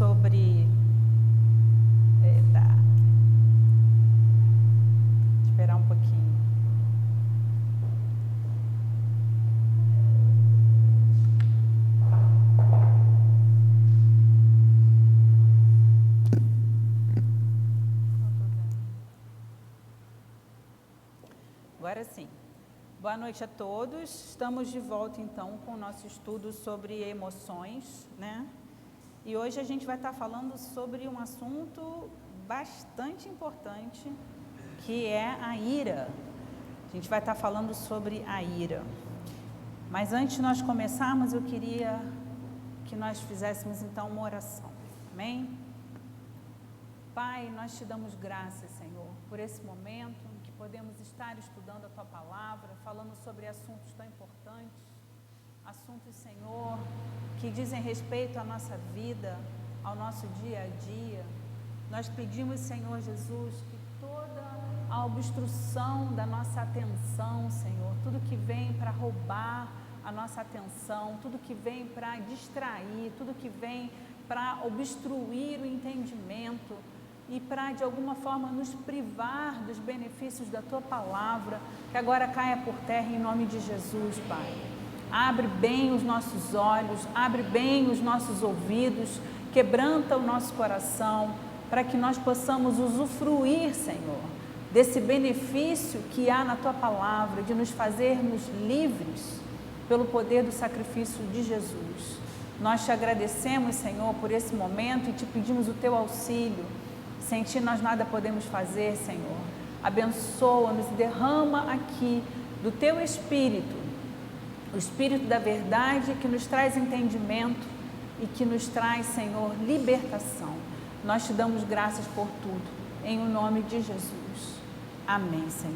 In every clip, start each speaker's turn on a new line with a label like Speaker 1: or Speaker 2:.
Speaker 1: sobre... Eita. Esperar um pouquinho. Agora sim. Boa noite a todos. Estamos de volta então com o nosso estudo sobre emoções, né? E hoje a gente vai estar falando sobre um assunto bastante importante, que é a ira. A gente vai estar falando sobre a ira. Mas antes de nós começarmos, eu queria que nós fizéssemos então uma oração. Amém? Pai, nós te damos graças, Senhor, por esse momento em que podemos estar estudando a Tua Palavra, falando sobre assuntos tão importantes, assuntos, Senhor, que dizem respeito à nossa vida, ao nosso dia a dia. Nós pedimos, Senhor Jesus, que toda a obstrução da nossa atenção, Senhor, tudo que vem para roubar a nossa atenção, tudo que vem para distrair, tudo que vem para obstruir o entendimento e para, de alguma forma, nos privar dos benefícios da Tua Palavra, que agora caia por terra em nome de Jesus, Pai. Abre bem os nossos olhos, abre bem os nossos ouvidos, quebranta o nosso coração, para que nós possamos usufruir, Senhor, desse benefício que há na Tua Palavra, de nos fazermos livres pelo poder do sacrifício de Jesus. Nós te agradecemos, Senhor, por esse momento e te pedimos o Teu auxílio. Sem Ti nós nada podemos fazer, Senhor. Abençoa-nos e derrama aqui do Teu Espírito, o Espírito da verdade que nos traz entendimento e que nos traz, Senhor, libertação. Nós te damos graças por tudo, em o nome de Jesus. Amém, Senhor.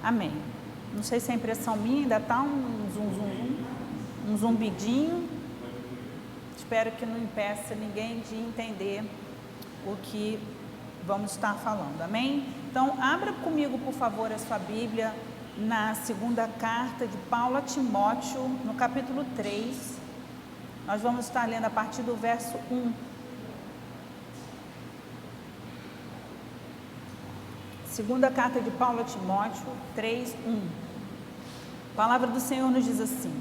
Speaker 1: Amém. Não sei se é impressão minha, ainda está um zumbidinho. Espero que não impeça ninguém de entender o que vamos estar falando, amém? Então, abra comigo, por favor, a sua Bíblia na segunda carta de Paulo a Timóteo, no capítulo 3. Nós vamos estar lendo a partir do verso 1. Segunda carta de Paulo a Timóteo, 3, 1. A palavra do Senhor nos diz assim: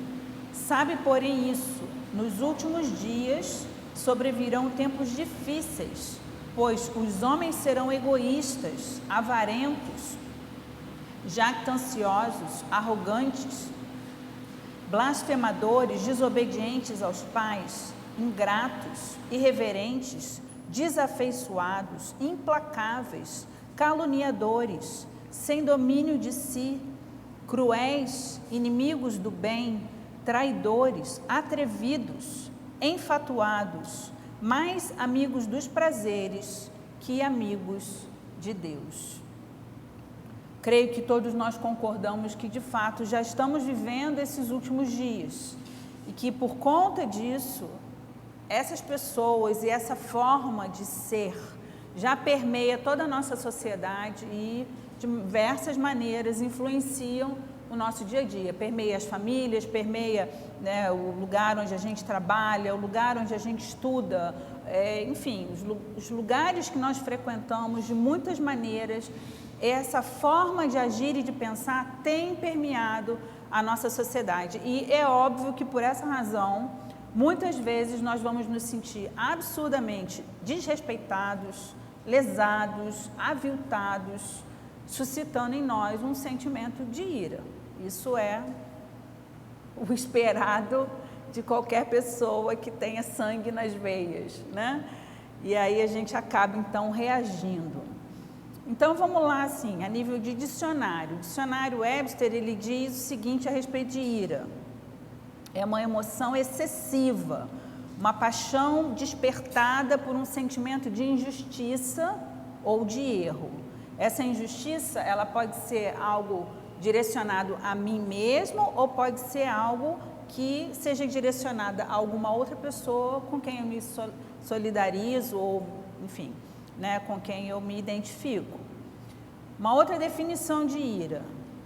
Speaker 1: sabe, porém, isso, nos últimos dias sobrevirão tempos difíceis, pois os homens serão egoístas, avarentos, jactanciosos, arrogantes, blasfemadores, desobedientes aos pais, ingratos, irreverentes, desafeiçoados, implacáveis, caluniadores, sem domínio de si, cruéis, inimigos do bem, traidores, atrevidos, enfatuados, mais amigos dos prazeres que amigos de Deus. Creio que todos nós concordamos que, de fato, já estamos vivendo esses últimos dias e que, por conta disso, essas pessoas e essa forma de ser já permeia toda a nossa sociedade e, de diversas maneiras, influenciam o nosso dia a dia, permeia as famílias, permeia, né, o lugar onde a gente trabalha, o lugar onde a gente estuda, enfim, os lugares que nós frequentamos, de muitas maneiras, essa forma de agir e de pensar tem permeado a nossa sociedade. E é óbvio que, por essa razão, muitas vezes nós vamos nos sentir absurdamente desrespeitados, lesados, aviltados, suscitando em nós um sentimento de ira. Isso é o esperado de qualquer pessoa que tenha sangue nas veias, né? E aí a gente acaba então reagindo. Então vamos lá, assim, a nível de dicionário. O dicionário Webster, ele diz o seguinte a respeito de ira: é uma emoção excessiva, uma paixão despertada por um sentimento de injustiça ou de erro. Essa injustiça, ela pode ser algo direcionado a mim mesmo ou pode ser algo que seja direcionada a alguma outra pessoa com quem eu me solidarizo ou, enfim, né, com quem eu me identifico. Uma outra definição de ira: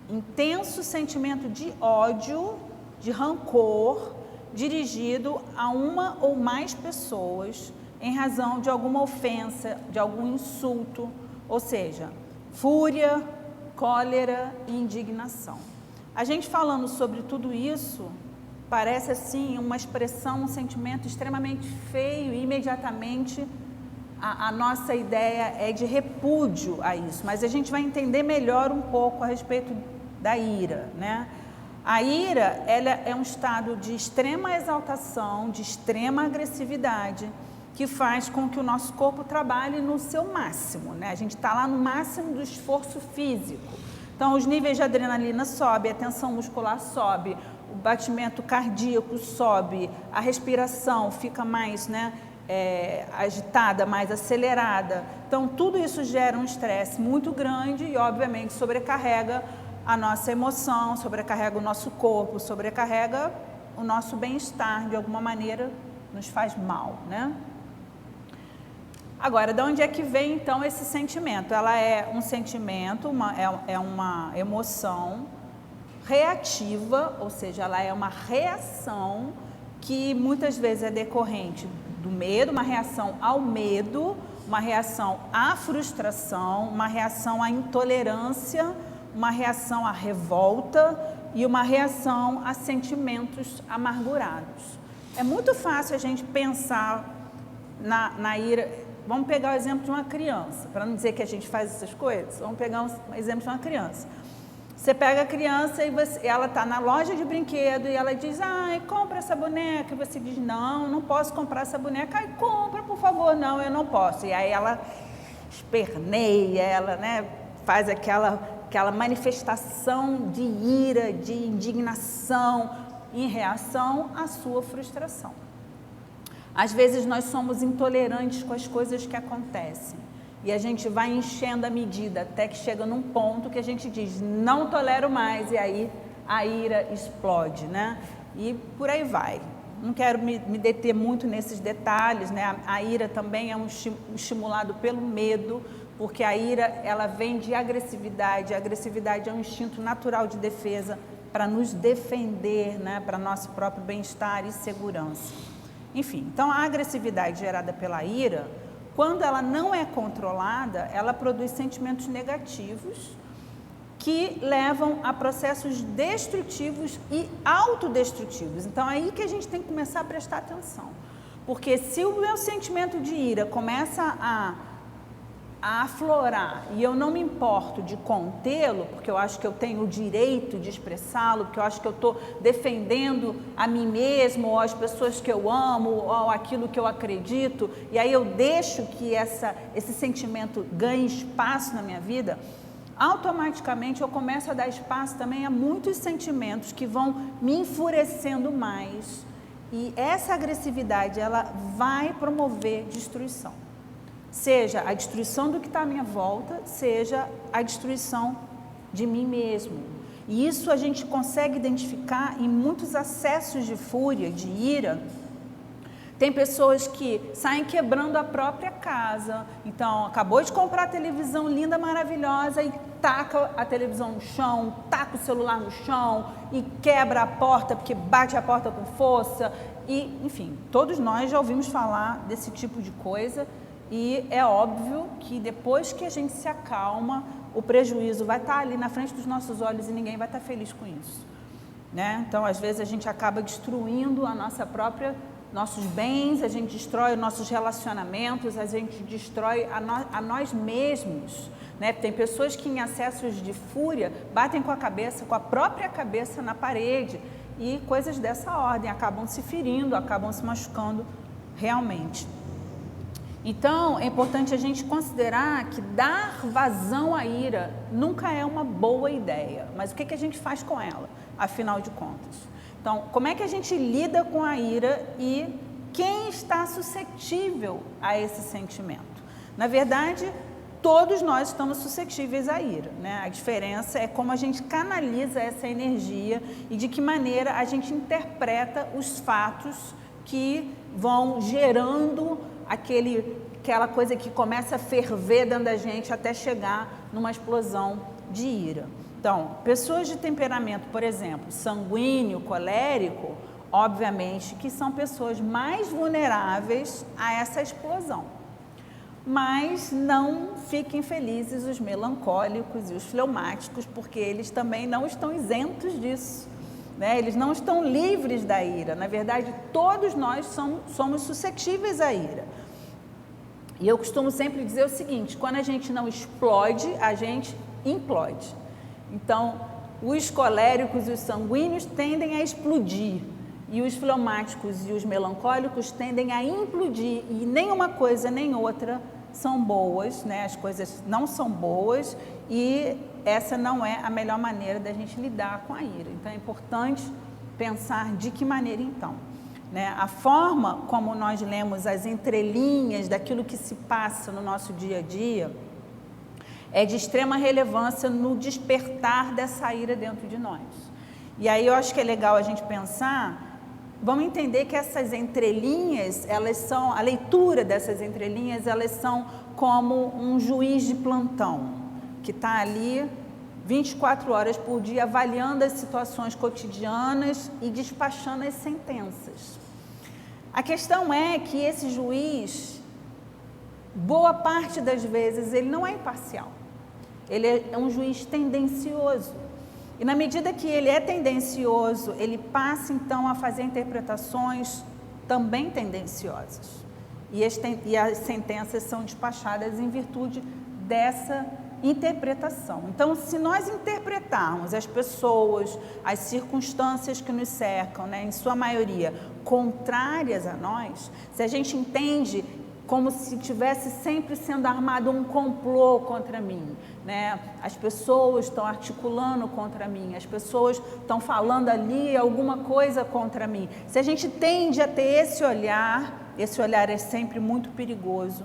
Speaker 1: intenso sentimento de ódio, de rancor, dirigido a uma ou mais pessoas, em razão de alguma ofensa, de algum insulto, ou seja, fúria, cólera e indignação. A gente falando sobre tudo isso, parece assim uma expressão, um sentimento extremamente feio e imediatamente a nossa ideia é de repúdio a isso, mas a gente vai entender melhor um pouco a respeito da ira, né? A ira, ela é um estado de extrema exaltação, de extrema agressividade, que faz com que o nosso corpo trabalhe no seu máximo, né? A gente está lá no máximo do esforço físico. Então, os níveis de adrenalina sobem, a tensão muscular sobe, o batimento cardíaco sobe, a respiração fica mais, né, agitada, mais acelerada. Então, tudo isso gera um estresse muito grande e, obviamente, sobrecarrega a nossa emoção, sobrecarrega o nosso corpo, sobrecarrega o nosso bem-estar, de alguma maneira nos faz mal, né? Agora, de onde é que vem então esse sentimento? Ela é um sentimento, é uma emoção reativa, ou seja, ela é uma reação que muitas vezes é decorrente do medo, uma reação ao medo, uma reação à frustração, uma reação à intolerância, uma reação à revolta e uma reação a sentimentos amargurados. É muito fácil a gente pensar na ira. Vamos pegar o exemplo de uma criança, para não dizer que a gente faz essas coisas, vamos pegar um exemplo de uma criança. Você pega a criança e ela está na loja de brinquedo e ela diz, ai, compra essa boneca. E você diz, não posso comprar essa boneca. Ai, compra, por favor. Não, eu não posso. E aí ela esperneia, ela, né, faz aquela manifestação de ira, de indignação em reação à sua frustração. Às vezes nós somos intolerantes com as coisas que acontecem e a gente vai enchendo a medida até que chega num ponto que a gente diz, não tolero mais, e aí a ira explode, né? E por aí vai. Não quero me deter muito nesses detalhes, né? A ira também é estimulado pelo medo, porque a ira, ela vem de agressividade. A agressividade é um instinto natural de defesa para nos defender, né? Para nosso próprio bem-estar e segurança. Enfim, então a agressividade gerada pela ira, quando ela não é controlada, ela produz sentimentos negativos que levam a processos destrutivos e autodestrutivos. Então é aí que a gente tem que começar a prestar atenção. Porque se o meu sentimento de ira começa a aflorar e eu não me importo de contê-lo, porque eu acho que eu tenho o direito de expressá-lo, porque eu acho que eu estou defendendo a mim mesmo, ou as pessoas que eu amo, ou aquilo que eu acredito, e aí eu deixo que esse sentimento ganhe espaço na minha vida, automaticamente eu começo a dar espaço também a muitos sentimentos que vão me enfurecendo mais, e essa agressividade, ela vai promover destruição. Seja a destruição do que está à minha volta, seja a destruição de mim mesmo. E isso a gente consegue identificar em muitos acessos de fúria, de ira. Tem pessoas que saem quebrando a própria casa. Então, acabou de comprar a televisão linda, maravilhosa e taca a televisão no chão, taca o celular no chão e quebra a porta porque bate a porta com força. E, enfim, todos nós já ouvimos falar desse tipo de coisa. E é óbvio que depois que a gente se acalma, o prejuízo vai estar ali na frente dos nossos olhos e ninguém vai estar feliz com isso, né? Então, às vezes, a gente acaba destruindo nossos bens, a gente destrói nossos relacionamentos, a gente destrói a nós mesmos, né? Tem pessoas que em acessos de fúria batem com a própria cabeça na parede e coisas dessa ordem, acabam se ferindo, acabam se machucando realmente. Então, é importante a gente considerar que dar vazão à ira nunca é uma boa ideia. Mas o que a gente faz com ela, afinal de contas? Então, como é que a gente lida com a ira e quem está suscetível a esse sentimento? Na verdade, todos nós estamos suscetíveis à ira, né? A diferença é como a gente canaliza essa energia e de que maneira a gente interpreta os fatos que vão gerando aquela coisa que começa a ferver dentro da gente até chegar numa explosão de ira. Então, pessoas de temperamento, por exemplo, sanguíneo, colérico, obviamente, que são pessoas mais vulneráveis a essa explosão. Mas não fiquem felizes os melancólicos e os fleumáticos, porque eles também não estão isentos disso, né? Eles não estão livres da ira. Na verdade, todos nós somos suscetíveis à ira. E eu costumo sempre dizer o seguinte: quando a gente não explode, a gente implode. Então, os coléricos e os sanguíneos tendem a explodir, e os fleumáticos e os melancólicos tendem a implodir, e nem uma coisa nem outra são boas, né? As coisas não são boas, e essa não é a melhor maneira da gente lidar com a ira. Então é importante pensar de que maneira então, né? A forma como nós lemos as entrelinhas daquilo que se passa no nosso dia a dia é de extrema relevância no despertar dessa ira dentro de nós. E aí eu acho que é legal a gente pensar. Vamos entender que essas entrelinhas, elas são, a leitura dessas entrelinhas, elas são como um juiz de plantão, que está ali 24 horas por dia avaliando as situações cotidianas e despachando as sentenças. A questão é que esse juiz, boa parte das vezes, ele não é imparcial. Ele é um juiz tendencioso. E na medida que ele é tendencioso, ele passa então a fazer interpretações também tendenciosas. E as sentenças são despachadas em virtude dessa interpretação. Então, se nós interpretarmos as pessoas, as circunstâncias que nos cercam, né, em sua maioria, contrárias a nós, se a gente entende como se tivesse sempre sendo armado um complô contra mim, né? As pessoas estão articulando contra mim, as pessoas estão falando ali alguma coisa contra mim. Se a gente tende a ter esse olhar é sempre muito perigoso.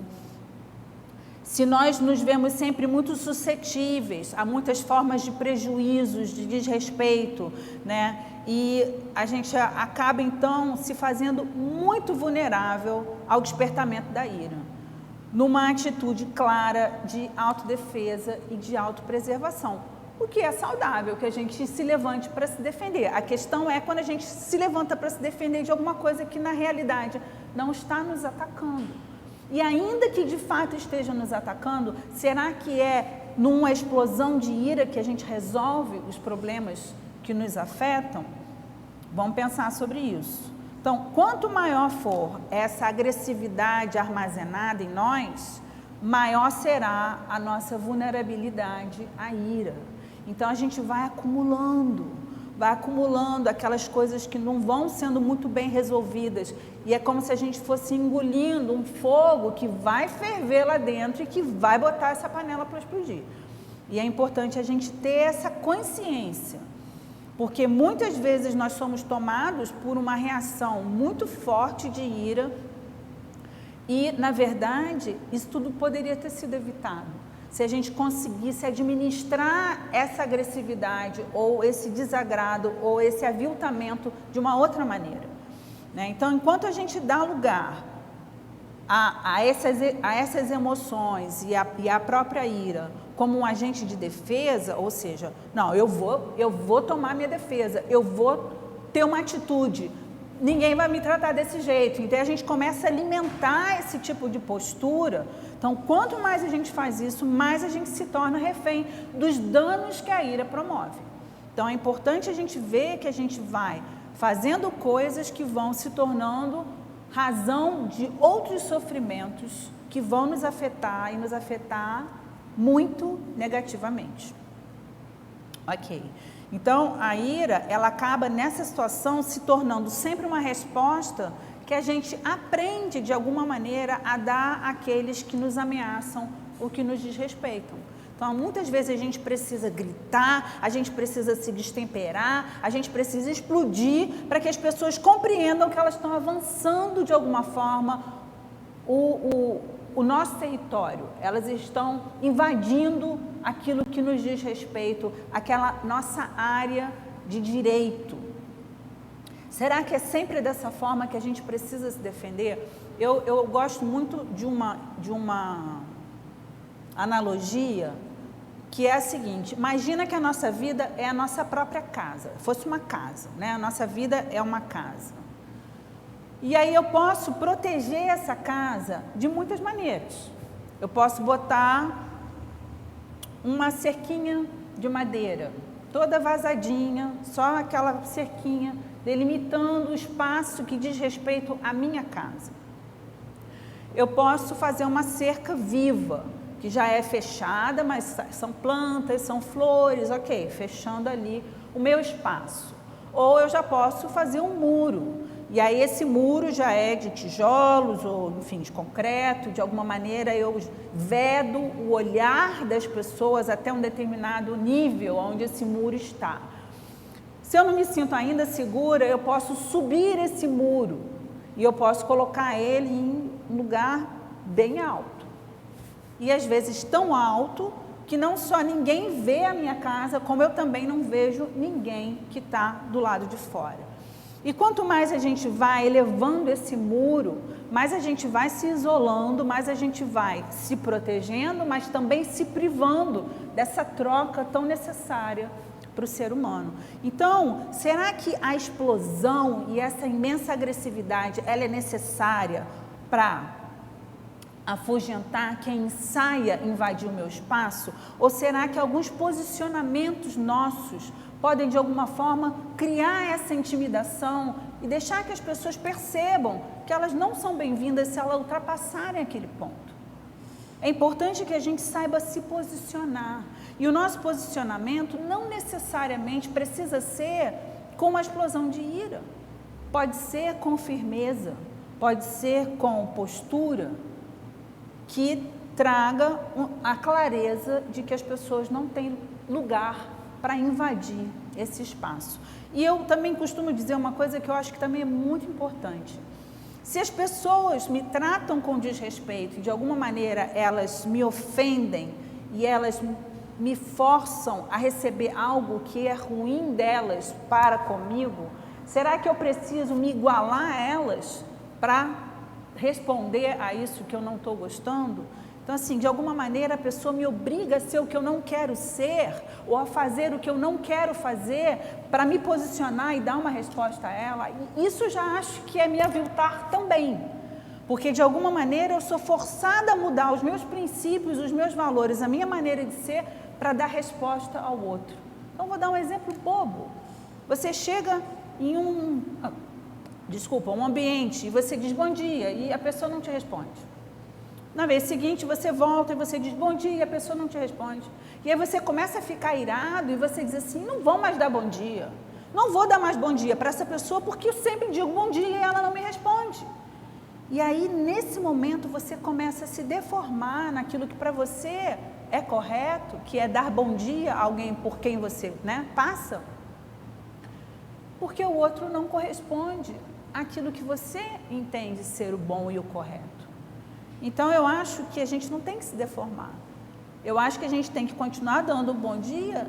Speaker 1: Se nós nos vemos sempre muito suscetíveis a muitas formas de prejuízos, de desrespeito, né? E a gente acaba então se fazendo muito vulnerável ao despertamento da ira, numa atitude clara de autodefesa e de autopreservação, o que é saudável, que a gente se levante para se defender. A questão é quando a gente se levanta para se defender de alguma coisa que na realidade não está nos atacando. E ainda que de fato esteja nos atacando, será que é numa explosão de ira que a gente resolve os problemas que nos afetam? Vamos pensar sobre isso. Então, quanto maior for essa agressividade armazenada em nós, maior será a nossa vulnerabilidade à ira. Então, a gente vai acumulando aquelas coisas que não vão sendo muito bem resolvidas. E é como se a gente fosse engolindo um fogo que vai ferver lá dentro e que vai botar essa panela para explodir. E é importante a gente ter essa consciência, porque muitas vezes nós somos tomados por uma reação muito forte de ira e, na verdade, isso tudo poderia ter sido evitado se a gente conseguisse administrar essa agressividade ou esse desagrado ou esse aviltamento de uma outra maneira, né? Então, enquanto a gente dá lugar a essas emoções e a própria ira como um agente de defesa, ou seja, não, eu vou tomar minha defesa, eu vou ter uma atitude, ninguém vai me tratar desse jeito. Então a gente começa a alimentar esse tipo de postura. Então, quanto mais a gente faz isso, mais a gente se torna refém dos danos que a ira promove. Então é importante a gente ver que a gente vai fazendo coisas que vão se tornando razão de outros sofrimentos que vão nos afetar e nos afetar muito negativamente. Ok. Então, a ira, ela acaba nessa situação se tornando sempre uma resposta que a gente aprende de alguma maneira a dar àqueles que nos ameaçam ou que nos desrespeitam. Então, muitas vezes a gente precisa gritar, a gente precisa se destemperar, a gente precisa explodir para que as pessoas compreendam que elas estão avançando de alguma forma o nosso território, elas estão invadindo aquilo que nos diz respeito, aquela nossa área de direito. Será que é sempre dessa forma que a gente precisa se defender? Eu gosto muito de uma analogia que é a seguinte: imagina que a nossa vida é a nossa própria casa, fosse uma casa, né? A nossa vida é uma casa. E aí eu posso proteger essa casa de muitas maneiras. Eu posso botar uma cerquinha de madeira, toda vazadinha, só aquela cerquinha, delimitando o espaço que diz respeito à minha casa. Eu posso fazer uma cerca viva, que já é fechada, mas são plantas, são flores, ok, fechando ali o meu espaço. Ou eu já posso fazer um muro, e aí esse muro já é de tijolos, ou enfim, de concreto, de alguma maneira eu vedo o olhar das pessoas até um determinado nível onde esse muro está. Se eu não me sinto ainda segura, eu posso subir esse muro, e eu posso colocar ele em um lugar bem alto. E às vezes tão alto que não só ninguém vê a minha casa, como eu também não vejo ninguém que está do lado de fora. E quanto mais a gente vai elevando esse muro, mais a gente vai se isolando, mais a gente vai se protegendo, mas também se privando dessa troca tão necessária para o ser humano. Então, será que a explosão e essa imensa agressividade, ela é necessária para afugentar quem ensaia invadir o meu espaço? Ou será que alguns posicionamentos nossos podem, de alguma forma, criar essa intimidação e deixar que as pessoas percebam que elas não são bem-vindas se elas ultrapassarem aquele ponto? É importante que a gente saiba se posicionar. E o nosso posicionamento não necessariamente precisa ser com uma explosão de ira. Pode ser com firmeza, pode ser com postura que traga a clareza de que as pessoas não têm lugar para invadir esse espaço. E eu também costumo dizer uma coisa que eu acho que também é muito importante. Se as pessoas me tratam com desrespeito e de alguma maneira elas me ofendem e elas me forçam a receber algo que é ruim delas para comigo, será que eu preciso me igualar a elas para responder a isso que eu não estou gostando? Então, assim, de alguma maneira a pessoa me obriga a ser o que eu não quero ser, ou a fazer o que eu não quero fazer, para me posicionar e dar uma resposta a ela. E isso já acho que é me aviltar também, porque de alguma maneira eu sou forçada a mudar os meus princípios, os meus valores, a minha maneira de ser, para dar resposta ao outro. Então, vou dar um exemplo bobo. Você chega em um ambiente e você diz bom dia e a pessoa não te responde. Na vez seguinte, você volta e você diz bom dia e a pessoa não te responde. E aí você começa a ficar irado e você diz assim, não vou mais dar bom dia. Não vou dar mais bom dia para essa pessoa porque eu sempre digo bom dia e ela não me responde. E aí, nesse momento, você começa a se deformar naquilo que para você é correto, que é dar bom dia a alguém por quem você passa, porque o outro não corresponde àquilo que você entende ser o bom e o correto. Então, eu acho que a gente não tem que se deformar. Eu acho que a gente tem que continuar dando um bom dia,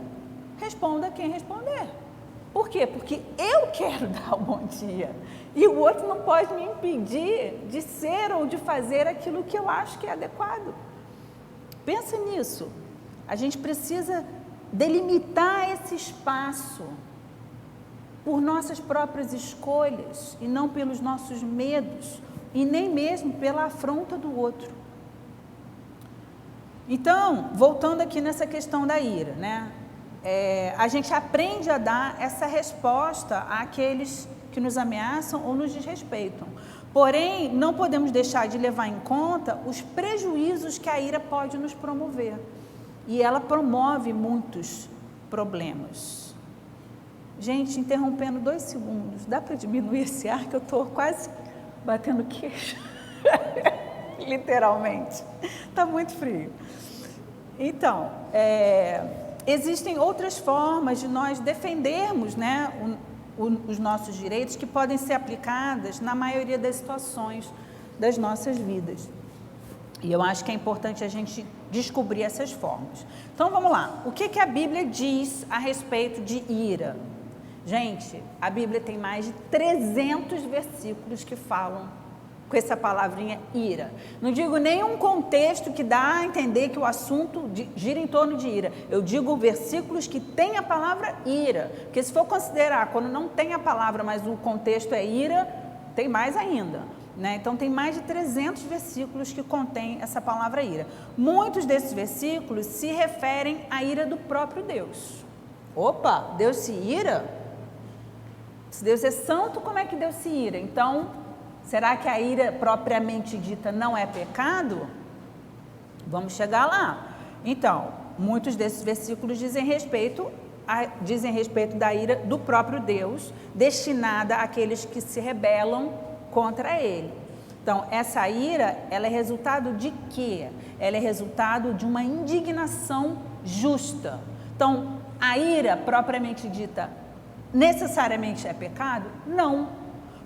Speaker 1: responda quem responder. Por quê? Porque eu quero dar o bom dia. E o outro não pode me impedir de ser ou de fazer aquilo que eu acho que é adequado. Pensa nisso. A gente precisa delimitar esse espaço por nossas próprias escolhas e não pelos nossos medos, e nem mesmo pela afronta do outro. Então, voltando aqui nessa questão da ira, a gente aprende a dar essa resposta àqueles que nos ameaçam ou nos desrespeitam. Porém, não podemos deixar de levar em conta os prejuízos que a ira pode nos promover. E ela promove muitos problemas. Gente, interrompendo 2 segundos, dá para diminuir esse ar que eu estou quase batendo queixo? Literalmente. Está muito frio. Então, existem outras formas de nós defendermos os nossos direitos que podem ser aplicadas na maioria das situações das nossas vidas. E eu acho que é importante a gente descobrir essas formas. Então, vamos lá. O que a Bíblia diz a respeito de ira? Gente, a Bíblia tem mais de 300 versículos que falam com essa palavrinha ira. Não digo nenhum contexto que dá a entender que o assunto gira em torno de ira. Eu digo versículos que tem a palavra ira. Porque se for considerar, quando não tem a palavra, mas o contexto é ira, tem mais ainda. Né? Então tem mais de 300 versículos que contém essa palavra ira. Muitos desses versículos se referem à ira do próprio Deus. Opa, Deus se ira? Se Deus é santo, como é que Deus se ira? Então, será que a ira propriamente dita não é pecado? Vamos chegar lá. Então, muitos desses versículos dizem respeito da ira do próprio Deus, destinada àqueles que se rebelam contra ele. Então, essa ira, ela é resultado de quê? Ela é resultado de uma indignação justa. Então, a ira propriamente dita necessariamente é pecado? Não.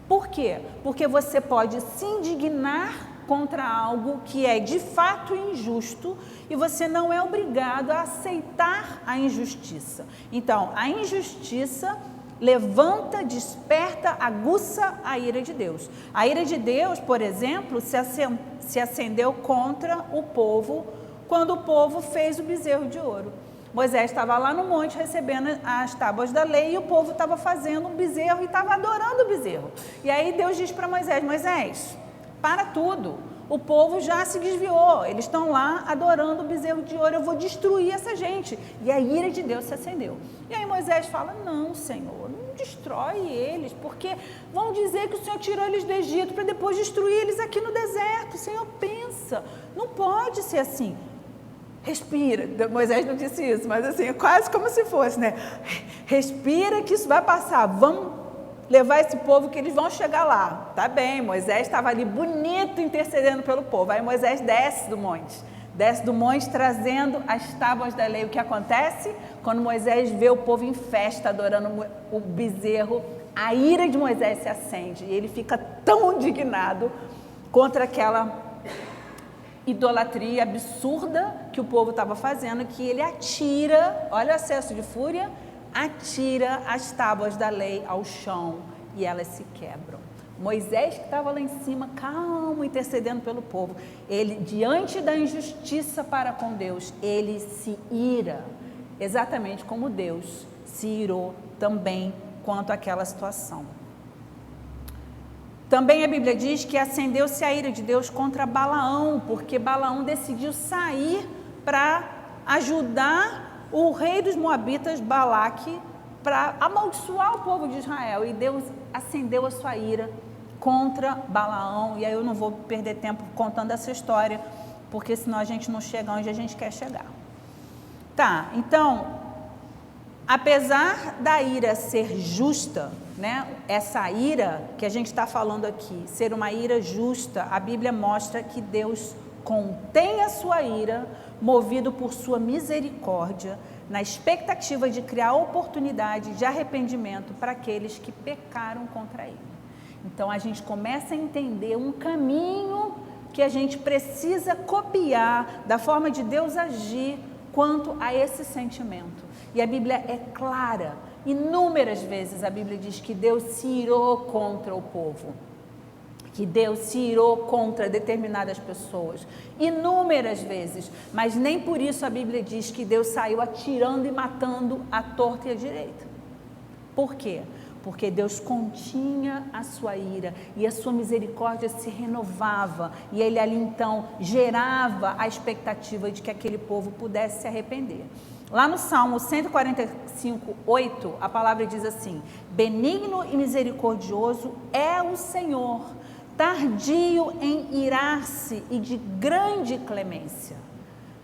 Speaker 1: Por quê? Porque você pode se indignar contra algo que é de fato injusto e você não é obrigado a aceitar a injustiça. Então, a injustiça levanta, desperta, aguça a ira de Deus. A ira de Deus, por exemplo, se acendeu contra o povo quando o povo fez o bezerro de ouro. Moisés estava lá no monte recebendo as tábuas da lei e o povo estava fazendo um bezerro e estava adorando o bezerro. E aí Deus diz para Moisés: Moisés, para tudo, o povo já se desviou, eles estão lá adorando o bezerro de ouro, eu vou destruir essa gente. E a ira de Deus se acendeu. E aí Moisés fala: não, Senhor, não destrói eles, porque vão dizer que o Senhor tirou eles do Egito para depois destruir eles aqui no deserto. Senhor, pensa, não pode ser assim. Respira. Moisés não disse isso, mas assim, é quase como se fosse, né? Respira que isso vai passar, vamos levar esse povo que eles vão chegar lá. Tá bem, Moisés estava ali bonito intercedendo pelo povo. Aí Moisés desce do monte trazendo as tábuas da lei. O que acontece? Quando Moisés vê o povo em festa adorando o bezerro, a ira de Moisés se acende e ele fica tão indignado contra aquela idolatria absurda que o povo estava fazendo, que ele atira, olha o acesso de fúria, atira as tábuas da lei ao chão e elas se quebram. Moisés, que estava lá em cima, calmo, intercedendo pelo povo, ele, diante da injustiça para com Deus, ele se ira, exatamente como Deus se irou também quanto àquela situação. Também a Bíblia diz que acendeu-se a ira de Deus contra Balaão, porque Balaão decidiu sair para ajudar o rei dos Moabitas, Balaque, para amaldiçoar o povo de Israel. E Deus acendeu a sua ira contra Balaão. E aí eu não vou perder tempo contando essa história, porque senão a gente não chega onde a gente quer chegar. Tá, então, apesar da ira ser justa, né, essa ira que a gente está falando aqui, ser uma ira justa, a Bíblia mostra que Deus contém a sua ira, movido por sua misericórdia, na expectativa de criar oportunidade de arrependimento para aqueles que pecaram contra Ele. Então a gente começa a entender um caminho que a gente precisa copiar da forma de Deus agir quanto a esse sentimento. E a Bíblia é clara, inúmeras vezes a Bíblia diz que Deus se irou contra o povo, que Deus se irou contra determinadas pessoas, inúmeras vezes, mas nem por isso a Bíblia diz que Deus saiu atirando e matando à torta e à direita. Por quê? Porque Deus continha a sua ira e a sua misericórdia se renovava e Ele ali então gerava a expectativa de que aquele povo pudesse se arrepender. Lá no Salmo 145, 8, a palavra diz assim: benigno e misericordioso é o Senhor, tardio em irar-se e de grande clemência.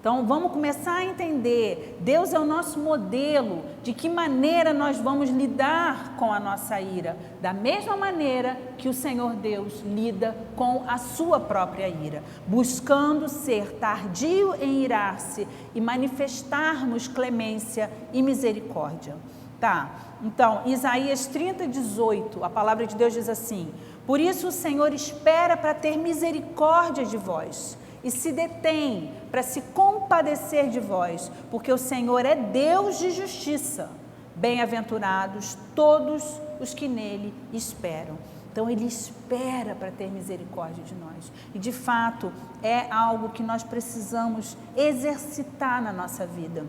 Speaker 1: Então vamos começar a entender, Deus é o nosso modelo, de que maneira nós vamos lidar com a nossa ira, da mesma maneira que o Senhor Deus lida com a sua própria ira, buscando ser tardio em irar-se e manifestarmos clemência e misericórdia. Tá, então Isaías 30, 18, a palavra de Deus diz assim: por isso o Senhor espera para ter misericórdia de vós, e se detém para se compadecer de vós, porque o Senhor é Deus de justiça. Bem-aventurados todos os que nele esperam. Então Ele espera para ter misericórdia de nós. E de fato é algo que nós precisamos exercitar na nossa vida.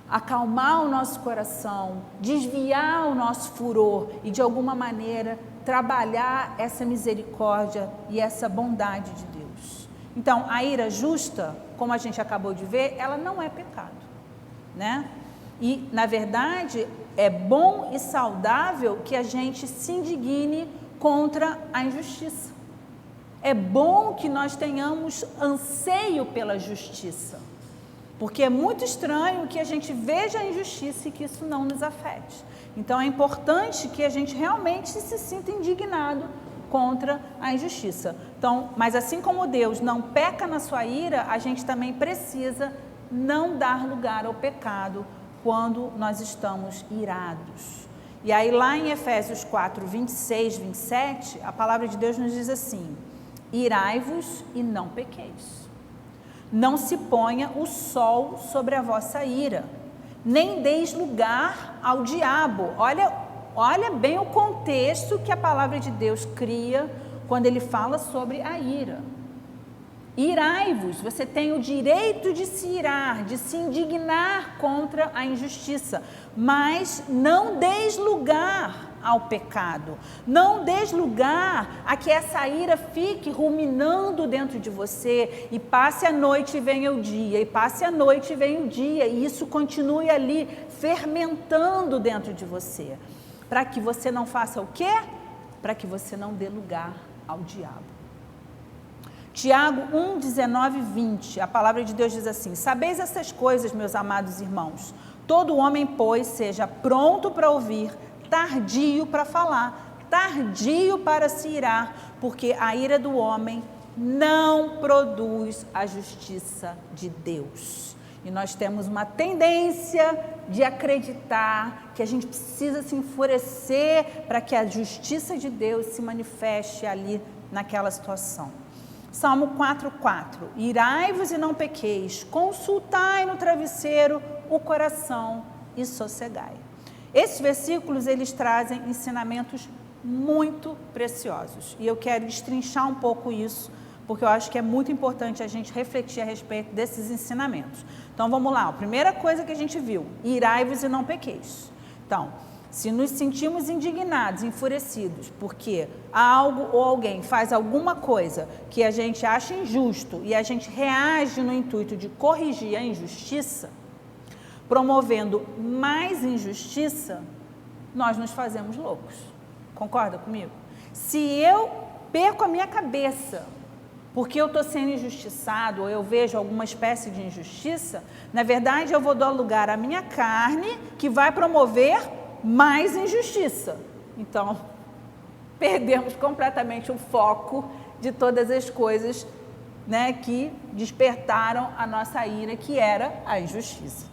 Speaker 1: Acalmar o nosso coração, desviar o nosso furor e de alguma maneira trabalhar essa misericórdia e essa bondade de Deus. Então a ira justa, como a gente acabou de ver, ela não é pecado, né? E na verdade é bom e saudável que a gente se indigne contra a injustiça. É bom que nós tenhamos anseio pela justiça, porque é muito estranho que a gente veja a injustiça e que isso não nos afete. Então é importante que a gente realmente se sinta indignado contra a injustiça. Então, mas assim como Deus não peca na sua ira, a gente também precisa não dar lugar ao pecado quando nós estamos irados. E aí lá em Efésios 4, 26, 27, a palavra de Deus nos diz assim: irai-vos e não pequeis. Não se ponha o sol sobre a vossa ira, nem deis lugar ao diabo. Olha bem o contexto que a palavra de Deus cria quando ele fala sobre a ira. Irai-vos, você tem o direito de se irar, de se indignar contra a injustiça, mas não deis lugar ao pecado, não deis lugar a que essa ira fique ruminando dentro de você e passe a noite e venha o dia, e passe a noite e venha o dia, e isso continue ali fermentando dentro de você, para que você não faça o quê? Para que você não dê lugar ao diabo. Tiago 1, 19 e 20, a palavra de Deus diz assim: sabeis essas coisas, meus amados irmãos, todo homem, pois, seja pronto para ouvir, tardio para falar, tardio para se irar, porque a ira do homem não produz a justiça de Deus. E nós temos uma tendência de acreditar que a gente precisa se enfurecer para que a justiça de Deus se manifeste ali naquela situação. Salmo 4:4, irai-vos e não pequeis, consultai no travesseiro o coração e sossegai. Esses versículos, eles trazem ensinamentos muito preciosos, e eu quero destrinchar um pouco isso, porque eu acho que é muito importante a gente refletir a respeito desses ensinamentos. Então vamos lá, a primeira coisa que a gente viu, irai-vos e não pequeis. Então, se nos sentimos indignados, enfurecidos, porque algo ou alguém faz alguma coisa que a gente acha injusto e a gente reage no intuito de corrigir a injustiça, promovendo mais injustiça, nós nos fazemos loucos. Concorda comigo? Se eu perco a minha cabeça porque eu estou sendo injustiçado ou eu vejo alguma espécie de injustiça, na verdade eu vou dar lugar à minha carne que vai promover mais injustiça. Então, perdemos completamente o foco de todas as coisas, né, que despertaram a nossa ira, que era a injustiça.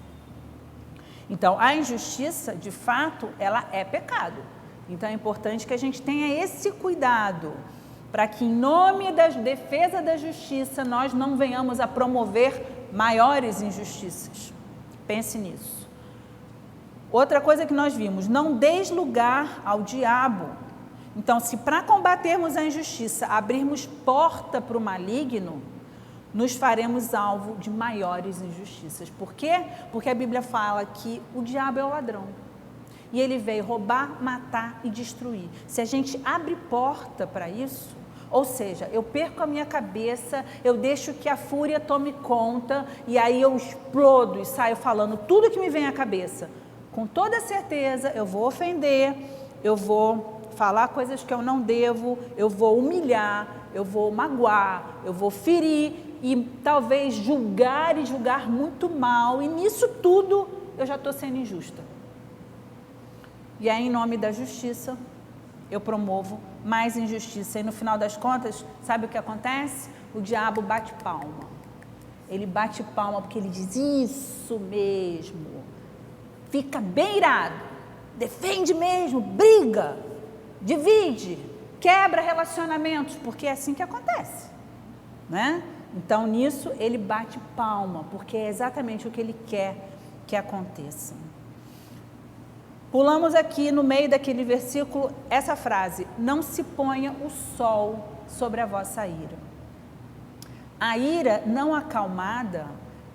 Speaker 1: Então, a injustiça, de fato, ela é pecado. Então, é importante que a gente tenha esse cuidado, para que, em nome da defesa da justiça, nós não venhamos a promover maiores injustiças. Pense nisso. Outra coisa que nós vimos, não deis lugar ao diabo. Então, se para combatermos a injustiça, abrirmos porta para o maligno, nos faremos alvo de maiores injustiças. Por quê? Porque a Bíblia fala que o diabo é o ladrão. E ele veio roubar, matar e destruir. Se a gente abre porta para isso, ou seja, eu perco a minha cabeça, eu deixo que a fúria tome conta, e aí eu explodo e saio falando tudo que me vem à cabeça. Com toda certeza eu vou ofender, eu vou falar coisas que eu não devo, eu vou humilhar, eu vou magoar, eu vou ferir e talvez julgar e julgar muito mal, e nisso tudo eu já estou sendo injusta. E aí, em nome da justiça, eu promovo mais injustiça. E no final das contas, sabe o que acontece? O diabo bate palma. Ele bate palma porque ele diz: isso mesmo. Fica bem irado, defende mesmo, briga, divide, quebra relacionamentos, porque é assim que acontece, né? Então, nisso, ele bate palma, porque é exatamente o que ele quer que aconteça. Pulamos aqui no meio daquele versículo essa frase: não se ponha o sol sobre a vossa ira. A ira não acalmada,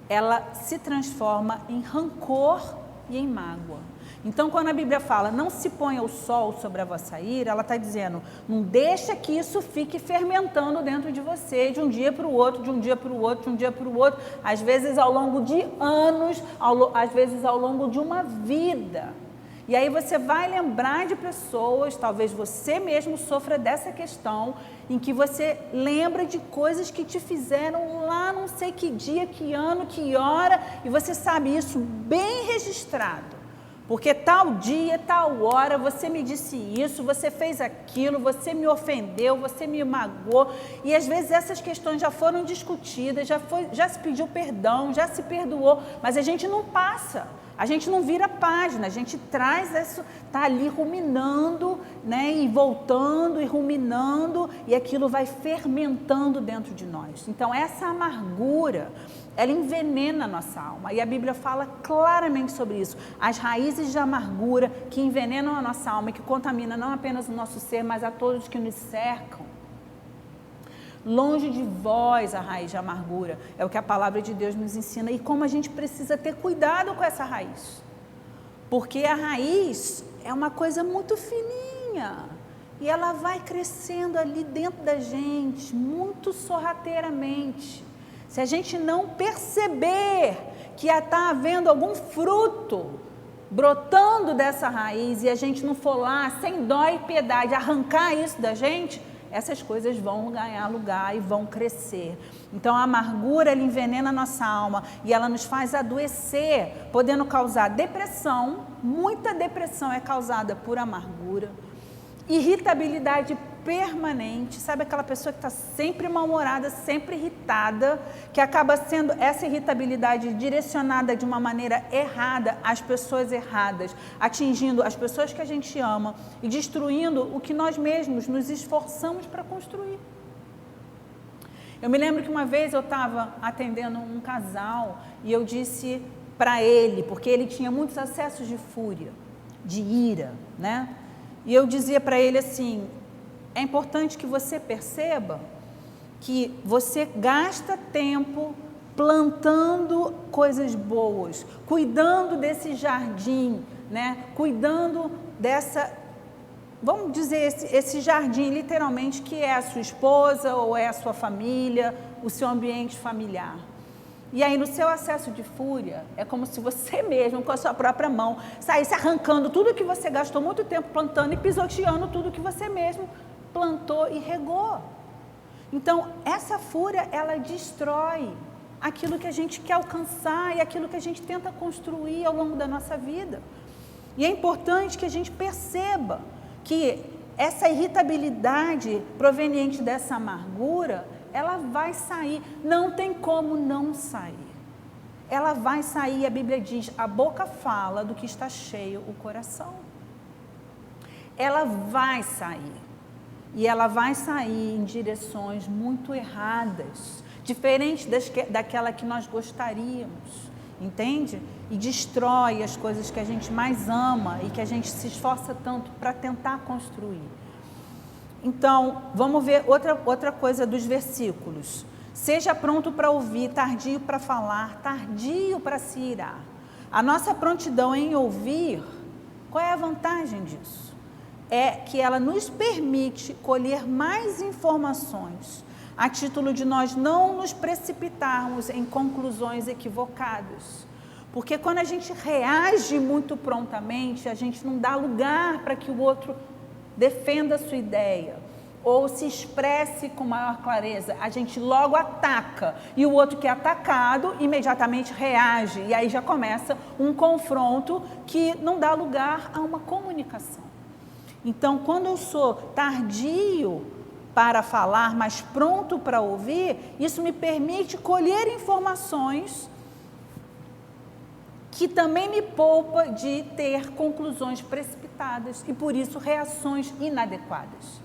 Speaker 1: ela se transforma em rancor e em mágoa. Então, quando a Bíblia fala, não se ponha o sol sobre a vossa ira, ela está dizendo, não deixa que isso fique fermentando dentro de você, de um dia para o outro, de um dia para o outro, de um dia para o outro, às vezes ao longo de anos, às vezes ao longo de uma vida. E aí você vai lembrar de pessoas, talvez você mesmo sofra dessa questão, em que você lembra de coisas que te fizeram lá não sei que dia, que ano, que hora, e você sabe isso bem registrado. Porque tal dia, tal hora, você me disse isso, você fez aquilo, você me ofendeu, você me magoou. E às vezes essas questões já foram discutidas, já se pediu perdão, já se perdoou, mas a gente não passa. A gente não vira página, a gente traz isso, está ali ruminando, né, e voltando e ruminando, e aquilo vai fermentando dentro de nós. Então, essa amargura, ela envenena a nossa alma, e a Bíblia fala claramente sobre isso. As raízes de amargura que envenenam a nossa alma e que contaminam não apenas o nosso ser, mas a todos que nos cercam. Longe de vós a raiz de amargura, é o que a palavra de Deus nos ensina, e como a gente precisa ter cuidado com essa raiz, porque a raiz é uma coisa muito fininha, e ela vai crescendo ali dentro da gente, muito sorrateiramente. Se a gente não perceber que está havendo algum fruto brotando dessa raiz, e a gente não for lá, sem dó e piedade, arrancar isso da gente, essas coisas vão ganhar lugar e vão crescer. Então, a amargura, ela envenena a nossa alma e ela nos faz adoecer, podendo causar depressão. Muita depressão é causada por amargura. Irritabilidade permanente, sabe aquela pessoa que está sempre mal-humorada, sempre irritada, que acaba sendo essa irritabilidade direcionada de uma maneira errada às pessoas erradas, atingindo as pessoas que a gente ama e destruindo o que nós mesmos nos esforçamos para construir. Eu me lembro que uma vez eu estava atendendo um casal e eu disse para ele, porque ele tinha muitos acessos de fúria, de ira, né? E eu dizia para ele assim, é importante que você perceba que você gasta tempo plantando coisas boas, cuidando desse jardim, né? Cuidando dessa, vamos dizer, esse jardim literalmente que é a sua esposa ou é a sua família, o seu ambiente familiar. E aí no seu acesso de fúria, é como se você mesmo, com a sua própria mão, saísse arrancando tudo que você gastou muito tempo plantando e pisoteando tudo que você mesmo plantou e regou. Então, essa fúria, ela destrói aquilo que a gente quer alcançar e aquilo que a gente tenta construir ao longo da nossa vida. E é importante que a gente perceba que essa irritabilidade proveniente dessa amargura, ela vai sair, não tem como não sair. Ela vai sair, a Bíblia diz, a boca fala do que está cheio o coração. Ela vai sair. E ela vai sair em direções muito erradas, diferente daquela que nós gostaríamos, entende? E destrói as coisas que a gente mais ama e que a gente se esforça tanto para tentar construir. Então, vamos ver outra coisa dos versículos. Seja pronto para ouvir, tardio para falar, tardio para se irar. A nossa prontidão em ouvir, qual é a vantagem disso? É que ela nos permite colher mais informações, a título de nós não nos precipitarmos em conclusões equivocadas. Porque quando a gente reage muito prontamente, a gente não dá lugar para que o outro defenda a sua ideia, ou se expresse com maior clareza, a gente logo ataca, e o outro que é atacado imediatamente reage, e aí já começa um confronto que não dá lugar a uma comunicação. Então, quando eu sou tardio para falar, mas pronto para ouvir, isso me permite colher informações que também me poupa de ter conclusões precipitadas e, por isso, reações inadequadas.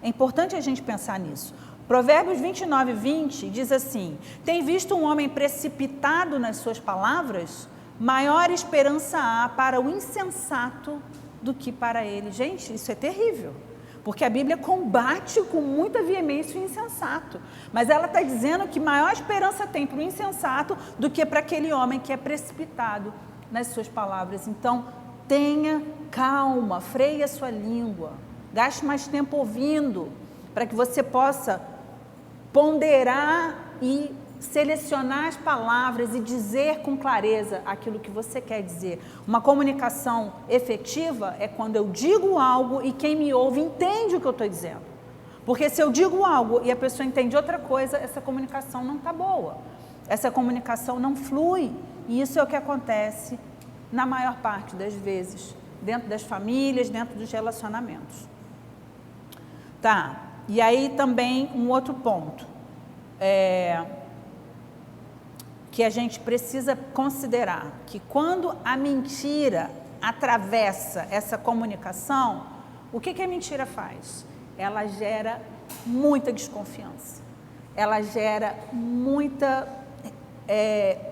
Speaker 1: É importante a gente pensar nisso. Provérbios 29:20 diz assim: tem visto um homem precipitado nas suas palavras? maior esperança há para o insensato do que para ele. Gente, isso é terrível, porque a Bíblia combate com muita veemência o insensato, mas ela está dizendo que maior esperança tem para o insensato do que para aquele homem que é precipitado nas suas palavras. Então, tenha calma, freie a sua língua, gaste mais tempo ouvindo, para que você possa ponderar e selecionar as palavras e dizer com clareza aquilo que você quer dizer. Uma comunicação efetiva é quando eu digo algo e quem me ouve entende o que eu estou dizendo. Porque se eu digo algo e a pessoa entende outra coisa, essa comunicação não está boa. Essa comunicação não flui. E isso é o que acontece na maior parte das vezes, dentro das famílias, dentro dos relacionamentos. Tá, e aí também um outro ponto. Que a gente precisa considerar que quando a mentira atravessa essa comunicação, o que a mentira faz? Ela gera muita desconfiança, ela gera muita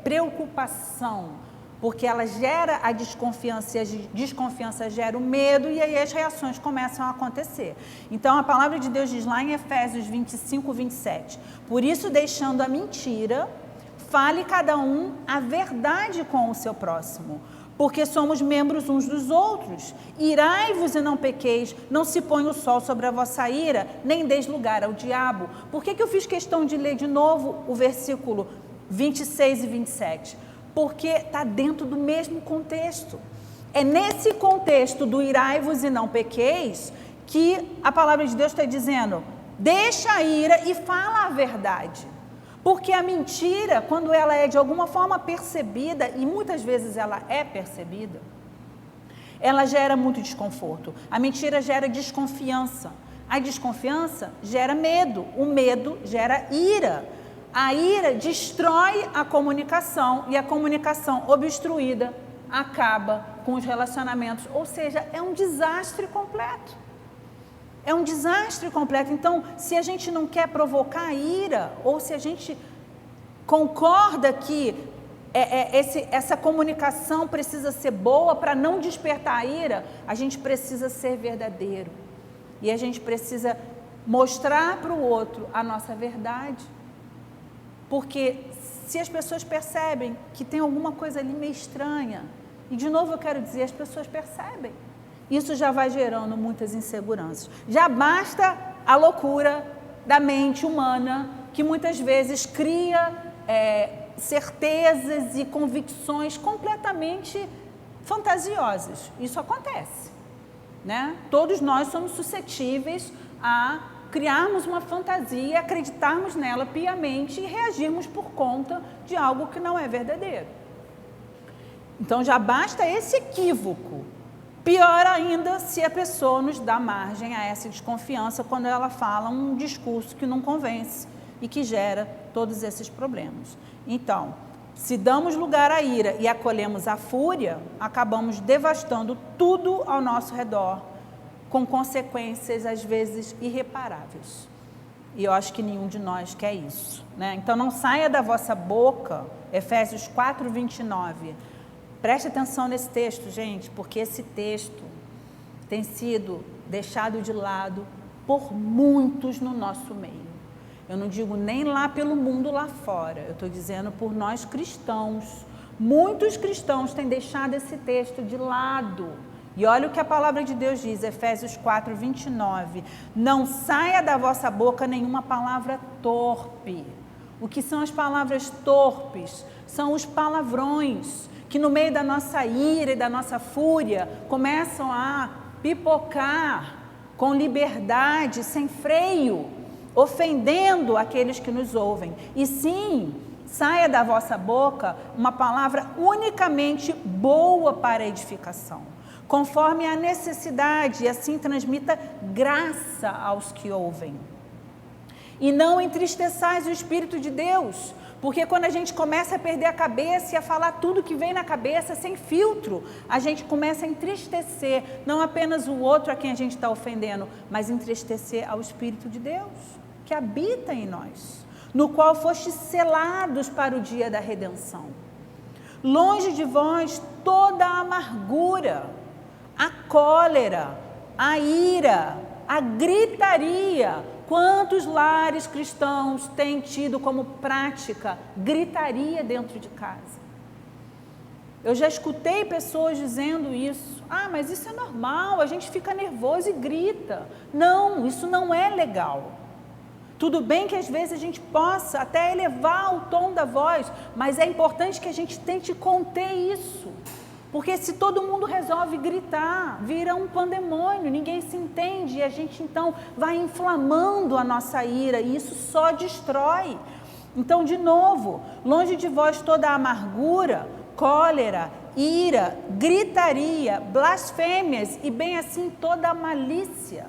Speaker 1: preocupação, porque ela gera a desconfiança, e a desconfiança gera o medo, e aí as reações começam a acontecer. Então, a palavra de Deus diz lá em Efésios 25, 27, por isso, deixando a mentira, fale cada um a verdade com o seu próximo, porque somos membros uns dos outros. Irai-vos e não pequeis, não se ponha o sol sobre a vossa ira, nem deis lugar ao diabo. Por que eu fiz questão de ler de novo o versículo 26 e 27? Porque está dentro do mesmo contexto. É nesse contexto do irai-vos e não pequeis que a palavra de Deus está dizendo, deixa a ira e fala a verdade. Porque a mentira, quando ela é de alguma forma percebida, e muitas vezes ela é percebida, ela gera muito desconforto. A mentira gera desconfiança. A desconfiança gera medo. O medo gera ira. A ira destrói a comunicação e a comunicação obstruída acaba com os relacionamentos. Ou seja, é um desastre completo. É um desastre completo. Então, se a gente não quer provocar ira, ou se a gente concorda que essa comunicação precisa ser boa para não despertar a ira, a gente precisa ser verdadeiro. E a gente precisa mostrar para o outro a nossa verdade. Porque se as pessoas percebem que tem alguma coisa ali meio estranha, e de novo eu quero dizer, as pessoas percebem, isso já vai gerando muitas inseguranças. Já basta a loucura da mente humana, que muitas vezes cria certezas e convicções completamente fantasiosas. Isso acontece, né? Todos nós somos suscetíveis a criarmos uma fantasia, acreditarmos nela piamente e reagirmos por conta de algo que não é verdadeiro. Então já basta esse equívoco. Pior ainda se a pessoa nos dá margem a essa desconfiança quando ela fala um discurso que não convence e que gera todos esses problemas. Então, se damos lugar à ira e acolhemos a fúria, acabamos devastando tudo ao nosso redor, com consequências às vezes irreparáveis. E eu acho que nenhum de nós quer isso, né? Então não saia da vossa boca, Efésios 4, 29, preste atenção nesse texto, gente, porque esse texto tem sido deixado de lado por muitos no nosso meio. Eu não digo nem lá pelo mundo lá fora, eu estou dizendo por nós cristãos. Muitos cristãos têm deixado esse texto de lado. E olha o que a palavra de Deus diz, Efésios 4, 29. Não saia da vossa boca nenhuma palavra torpe. O que são as palavras torpes? São os palavrões que no meio da nossa ira e da nossa fúria começam a pipocar com liberdade, sem freio, ofendendo aqueles que nos ouvem. E sim, saia da vossa boca uma palavra unicamente boa para a edificação, conforme a necessidade, e assim transmita graça aos que ouvem. E não entristeçais o Espírito de Deus, porque quando a gente começa a perder a cabeça e a falar tudo que vem na cabeça sem filtro, a gente começa a entristecer não apenas o outro a quem a gente está ofendendo, mas entristecer ao Espírito de Deus, que habita em nós, no qual fostes selados para o dia da redenção. Longe de vós toda a amargura, a cólera, a ira, a gritaria. Quantos lares cristãos têm tido como prática gritaria dentro de casa? Eu já escutei pessoas dizendo isso. Ah, mas isso é normal, a gente fica nervoso e grita. Não, isso não é legal. Tudo bem que às vezes a gente possa até elevar o tom da voz, mas é importante que a gente tente conter isso. Porque se todo mundo resolve gritar, vira um pandemônio, ninguém se entende e a gente então vai inflamando a nossa ira e isso só destrói. Então, de novo, longe de vós toda a amargura, cólera, ira, gritaria, blasfêmias e bem assim toda a malícia.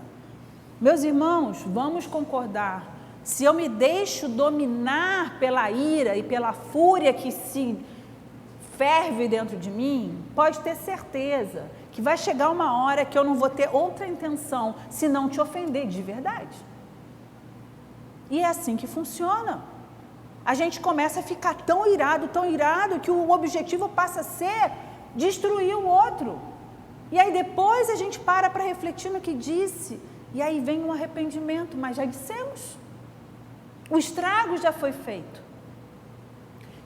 Speaker 1: Meus irmãos, vamos concordar, se eu me deixo dominar pela ira e pela fúria que se ferve dentro de mim, pode ter certeza que vai chegar uma hora que eu não vou ter outra intenção senão te ofender de verdade. E é assim que funciona. A gente começa a ficar tão irado que o objetivo passa a ser destruir o outro. E aí depois a gente para refletir no que disse, e aí vem um arrependimento, mas já dissemos. O estrago já foi feito.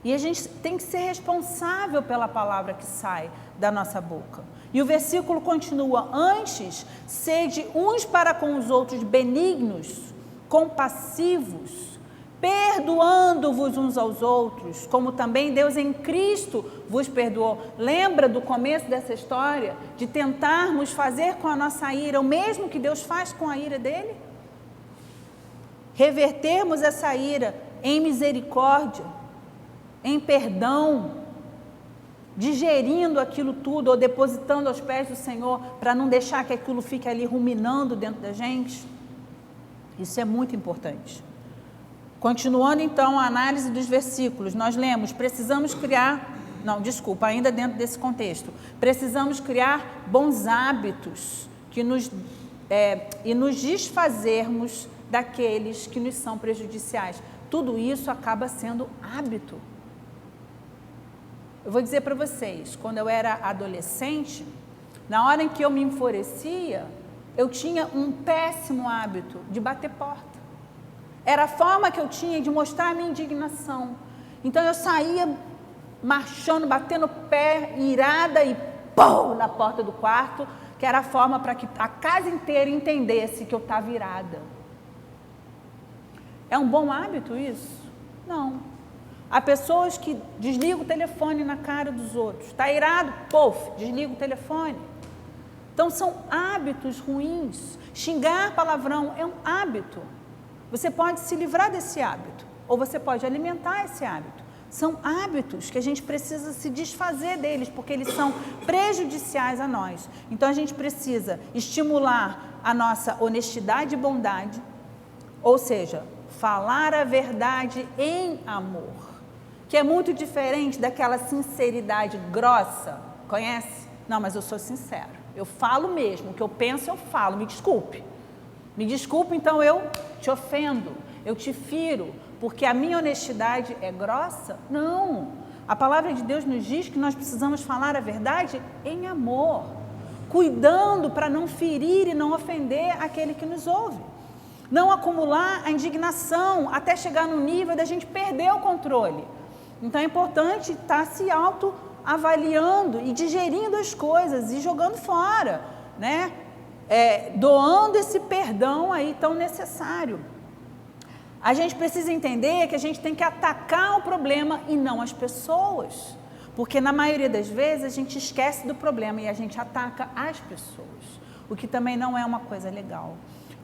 Speaker 1: E a gente tem que ser responsável pela palavra que sai da nossa boca. E o versículo continua: antes, sede uns para com os outros benignos, compassivos, perdoando-vos uns aos outros, como também Deus em Cristo vos perdoou. Lembra do começo dessa história? De tentarmos fazer com a nossa ira o mesmo que Deus faz com a ira dele? Revertermos essa ira em misericórdia, em perdão, digerindo aquilo tudo ou depositando aos pés do Senhor para não deixar que aquilo fique ali ruminando dentro da gente. Isso é muito importante. Continuando então a análise dos versículos, nós lemos, ainda dentro desse contexto, precisamos criar bons hábitos e nos desfazermos daqueles que nos são prejudiciais. Tudo isso acaba sendo hábito. Eu vou dizer para vocês, quando eu era adolescente, na hora em que eu me enfurecia, eu tinha um péssimo hábito de bater porta. Era a forma que eu tinha de mostrar a minha indignação. Então eu saía marchando, batendo o pé, irada e pum, na porta do quarto, que era a forma para que a casa inteira entendesse que eu estava irada. É um bom hábito isso? Não. Há pessoas que desligam o telefone na cara dos outros. Está irado? Puf, desliga o telefone. Então são hábitos ruins. Xingar palavrão é um hábito. Você pode se livrar desse hábito, ou você pode alimentar esse hábito. São hábitos que a gente precisa se desfazer deles, porque eles são prejudiciais a nós. Então a gente precisa estimular a nossa honestidade e bondade, ou seja, falar a verdade em amor, que é muito diferente daquela sinceridade grossa, conhece? Não, mas eu sou sincero, eu falo mesmo, o que eu penso eu falo, me desculpe, então eu te ofendo, eu te firo, porque a minha honestidade é grossa? Não, a palavra de Deus nos diz que nós precisamos falar a verdade em amor, cuidando para não ferir e não ofender aquele que nos ouve. Não acumular a indignação até chegar no nível da gente perder o controle. Então é importante estar se autoavaliando e digerindo as coisas e jogando fora, né? Doando esse perdão aí tão necessário. A gente precisa entender que a gente tem que atacar o problema e não as pessoas. Porque na maioria das vezes a gente esquece do problema e a gente ataca as pessoas, o que também não é uma coisa legal.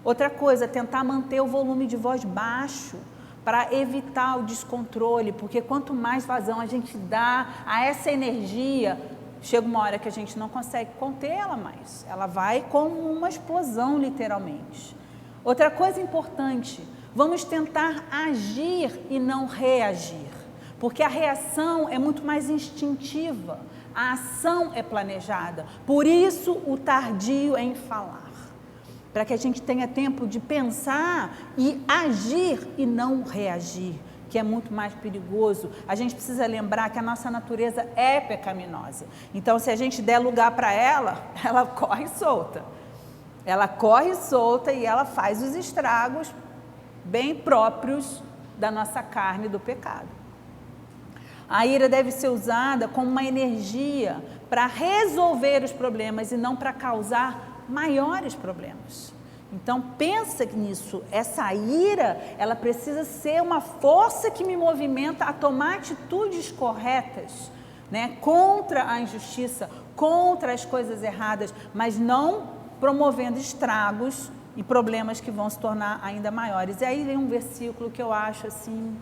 Speaker 1: Outra coisa, tentar manter o volume de voz baixo para evitar o descontrole, porque quanto mais vazão a gente dá a essa energia, chega uma hora que a gente não consegue contê-la mais. Ela vai como uma explosão, literalmente. Outra coisa importante, vamos tentar agir e não reagir, porque a reação é muito mais instintiva, a ação é planejada, por isso o tardio em falar. Para que a gente tenha tempo de pensar e agir e não reagir. que é muito mais perigoso, a gente precisa lembrar que a nossa natureza é pecaminosa. Então, se a gente der lugar para ela, ela corre solta. Ela corre solta e ela faz os estragos bem próprios da nossa carne, do pecado. A ira deve ser usada como uma energia para resolver os problemas e não para causar maiores problemas. Então pensa nisso, essa ira, ela precisa ser uma força que me movimenta a tomar atitudes corretas, né, contra a injustiça, contra as coisas erradas, mas não promovendo estragos e problemas que vão se tornar ainda maiores. E aí vem um versículo que eu acho assim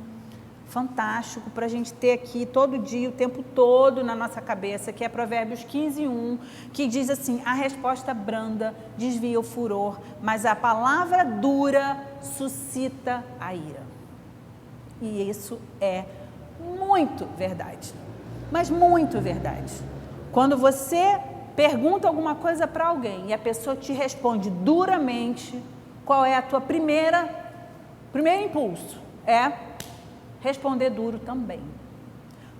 Speaker 1: fantástico para a gente ter aqui todo dia, o tempo todo na nossa cabeça, que é Provérbios 15:1, que diz assim: a resposta branda desvia o furor, mas a palavra dura suscita a ira. E isso é muito verdade, mas muito verdade. Quando você pergunta alguma coisa para alguém e a pessoa te responde duramente, qual é a tua primeiro impulso? É responder duro também.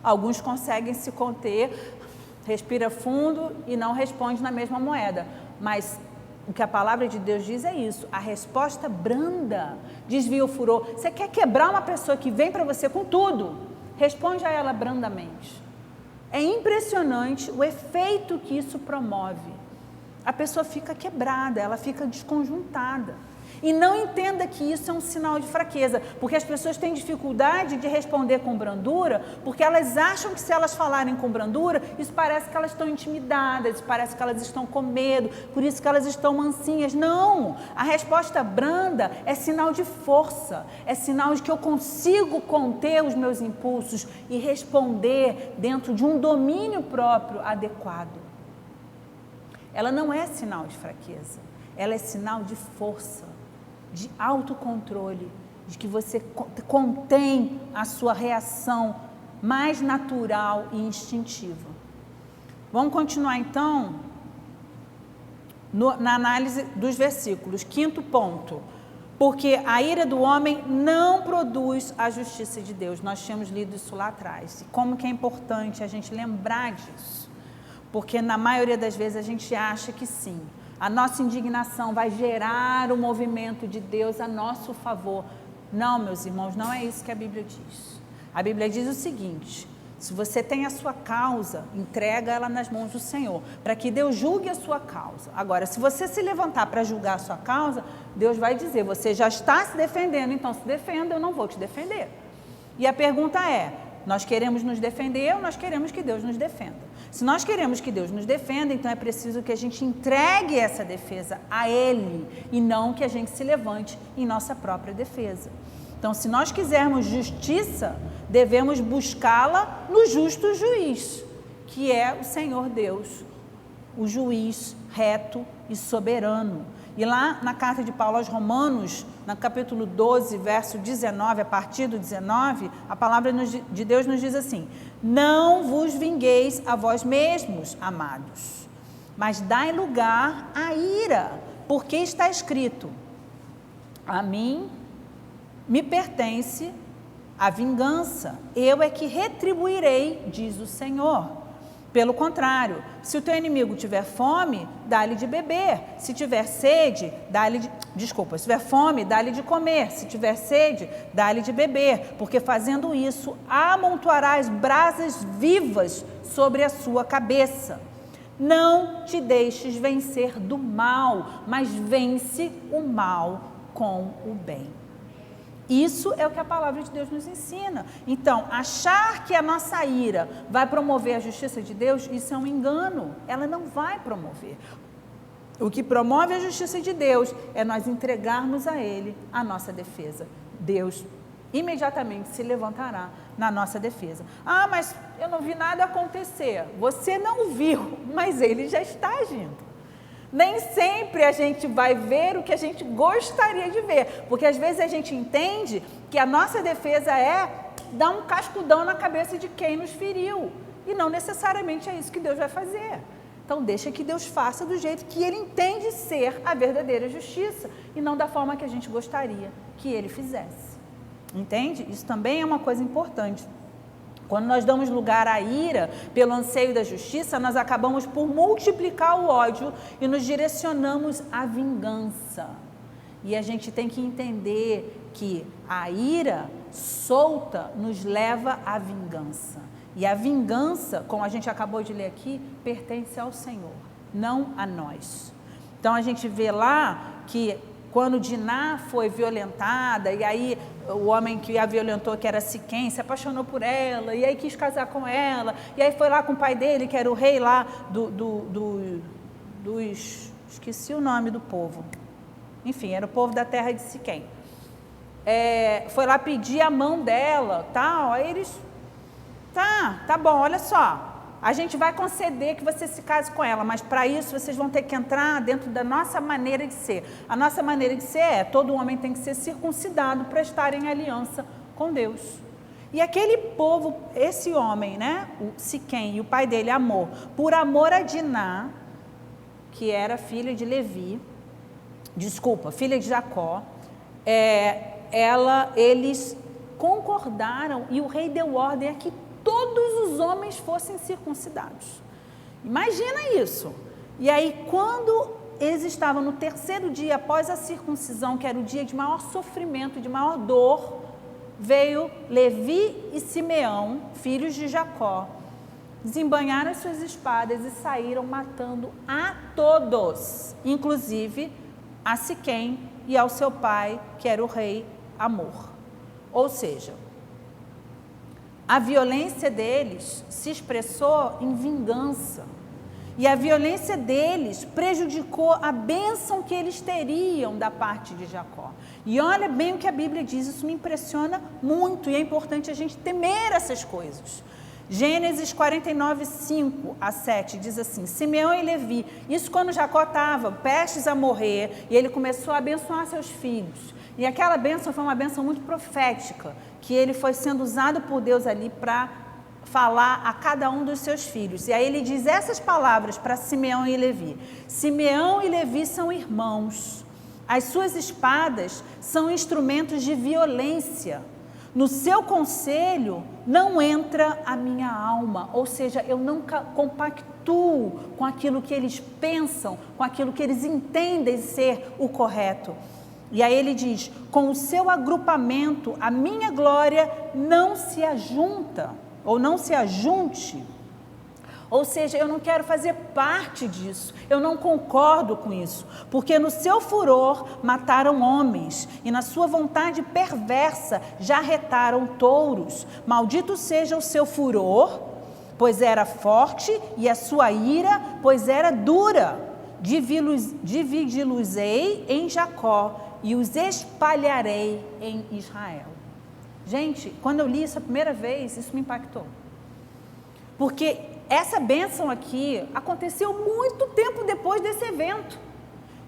Speaker 1: Alguns conseguem se conter, respira fundo e não responde na mesma moeda. Mas o que a palavra de Deus diz é isso: a resposta branda desvia o furor. Você quer quebrar uma pessoa que vem para você com tudo? Responde a ela brandamente. É impressionante o efeito que isso promove. A pessoa fica quebrada, ela fica desconjuntada. E não entenda que isso é um sinal de fraqueza, porque as pessoas têm dificuldade de responder com brandura, porque elas acham que se elas falarem com brandura, isso parece que elas estão intimidadas, parece que elas estão com medo, por isso que elas estão mansinhas. Não! A resposta branda é sinal de força, é sinal de que eu consigo conter os meus impulsos e responder dentro de um domínio próprio adequado. Ela não é sinal de fraqueza, ela é sinal de força, de autocontrole, de que você contém a sua reação mais natural e instintiva. Vamos continuar então na análise dos versículos. 5º ponto, porque a ira do homem não produz a justiça de Deus. Nós tínhamos lido isso lá atrás. E como que é importante a gente lembrar disso, porque na maioria das vezes a gente acha que sim, a nossa indignação vai gerar o movimento de Deus a nosso favor. Não, meus irmãos, não é isso que a Bíblia diz. A Bíblia diz o seguinte: se você tem a sua causa, entrega ela nas mãos do Senhor, para que Deus julgue a sua causa. Agora, se você se levantar para julgar a sua causa, Deus vai dizer: você já está se defendendo, então se defenda, eu não vou te defender. E a pergunta é: nós queremos nos defender ou nós queremos que Deus nos defenda? Se nós queremos que Deus nos defenda, então é preciso que a gente entregue essa defesa a Ele e não que a gente se levante em nossa própria defesa. Então, se nós quisermos justiça, devemos buscá-la no justo juiz, que é o Senhor Deus, o juiz reto e soberano. E lá na carta de Paulo aos Romanos, no capítulo 12, verso 19, a partir do 19, a palavra de Deus nos diz assim: não vos vingueis a vós mesmos, amados, mas dai lugar à ira, porque está escrito: a mim me pertence a vingança, eu é que retribuirei, diz o Senhor. Pelo contrário, se o teu inimigo tiver fome, dá-lhe de beber. Se tiver sede, se tiver fome, dá-lhe de comer. Se tiver sede, dá-lhe de beber. Porque fazendo isso, amontoarás brasas vivas sobre a sua cabeça. Não te deixes vencer do mal, mas vence o mal com o bem. Isso é o que a palavra de Deus nos ensina. Então, achar que a nossa ira vai promover a justiça de Deus, isso é um engano. Ela não vai promover. O que promove a justiça de Deus é nós entregarmos a Ele a nossa defesa. Deus imediatamente se levantará na nossa defesa. Ah, mas eu não vi nada acontecer. Você não viu, mas Ele já está agindo. Nem sempre a gente vai ver o que a gente gostaria de ver, porque às vezes a gente entende que a nossa defesa é dar um cascudão na cabeça de quem nos feriu, e não necessariamente é isso que Deus vai fazer. Então deixa que Deus faça do jeito que Ele entende ser a verdadeira justiça, e não da forma que a gente gostaria que Ele fizesse. Entende? Isso também é uma coisa importante. Quando nós damos lugar à ira pelo anseio da justiça, nós acabamos por multiplicar o ódio e nos direcionamos à vingança. E a gente tem que entender que a ira solta nos leva à vingança. E a vingança, como a gente acabou de ler aqui, pertence ao Senhor, não a nós. Então a gente vê lá que quando Diná foi violentada, e aí o homem que a violentou, que era Siquém, se apaixonou por ela, e aí quis casar com ela, e aí foi lá com o pai dele, que era o rei lá dos... esqueci o nome do povo. Enfim, era o povo da terra de Siquém. Foi lá pedir a mão dela, tal, aí eles... Tá bom, olha só, a gente vai conceder que você se case com ela, mas para isso vocês vão ter que entrar dentro da nossa maneira de ser. A nossa maneira de ser todo homem tem que ser circuncidado para estar em aliança com Deus. E aquele povo, esse homem, né, o Siquém e o pai dele, Amor, por amor a Diná, que era filha de Levi, filha de Jacó, eles concordaram e o rei deu ordem a que todos os homens fossem circuncidados. Imagina isso. E aí, quando eles estavam no terceiro dia após a circuncisão, que era o dia de maior sofrimento, de maior dor, veio Levi e Simeão, filhos de Jacó, desembanharam as suas espadas e saíram matando a todos, inclusive a Siquém e ao seu pai, que era o rei Amor. Ou seja, a violência deles se expressou em vingança. E a violência deles prejudicou a bênção que eles teriam da parte de Jacó. E olha bem o que a Bíblia diz, isso me impressiona muito e é importante a gente temer essas coisas. Gênesis 49, 5 a 7 diz assim: Simeão e Levi, isso quando Jacó estava prestes a morrer e ele começou a abençoar seus filhos. E aquela bênção foi uma bênção muito profética, que ele foi sendo usado por Deus ali para falar a cada um dos seus filhos. E aí ele diz essas palavras para Simeão e Levi: Simeão e Levi são irmãos, as suas espadas são instrumentos de violência. No seu conselho não entra a minha alma, ou seja, eu não compactuo com aquilo que eles pensam, com aquilo que eles entendem ser o correto. E aí ele diz: com o seu agrupamento, a minha glória não se ajunta, ou não se ajunte. Ou seja, eu não quero fazer parte disso, eu não concordo com isso, porque no seu furor mataram homens, e na sua vontade perversa já retaram touros. Maldito seja o seu furor, pois era forte, e a sua ira, pois era dura. Dividi-los-ei em Jacó, e os espalharei em Israel. Gente, quando eu li isso a primeira vez, isso me impactou. Porque essa bênção aqui aconteceu muito tempo depois desse evento.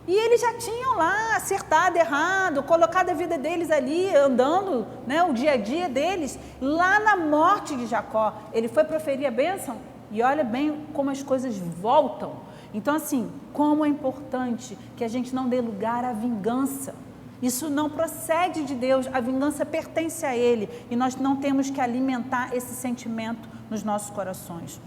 Speaker 1: E eles já tinham lá acertado, errado, colocado a vida deles ali, andando, né, o dia a dia deles. Lá na morte de Jacó, ele foi proferir a bênção e olha bem como as coisas voltam. Então assim, como é importante que a gente não dê lugar à vingança. Isso não procede de Deus, a vingança pertence a Ele e nós não temos que alimentar esse sentimento nos nossos corações.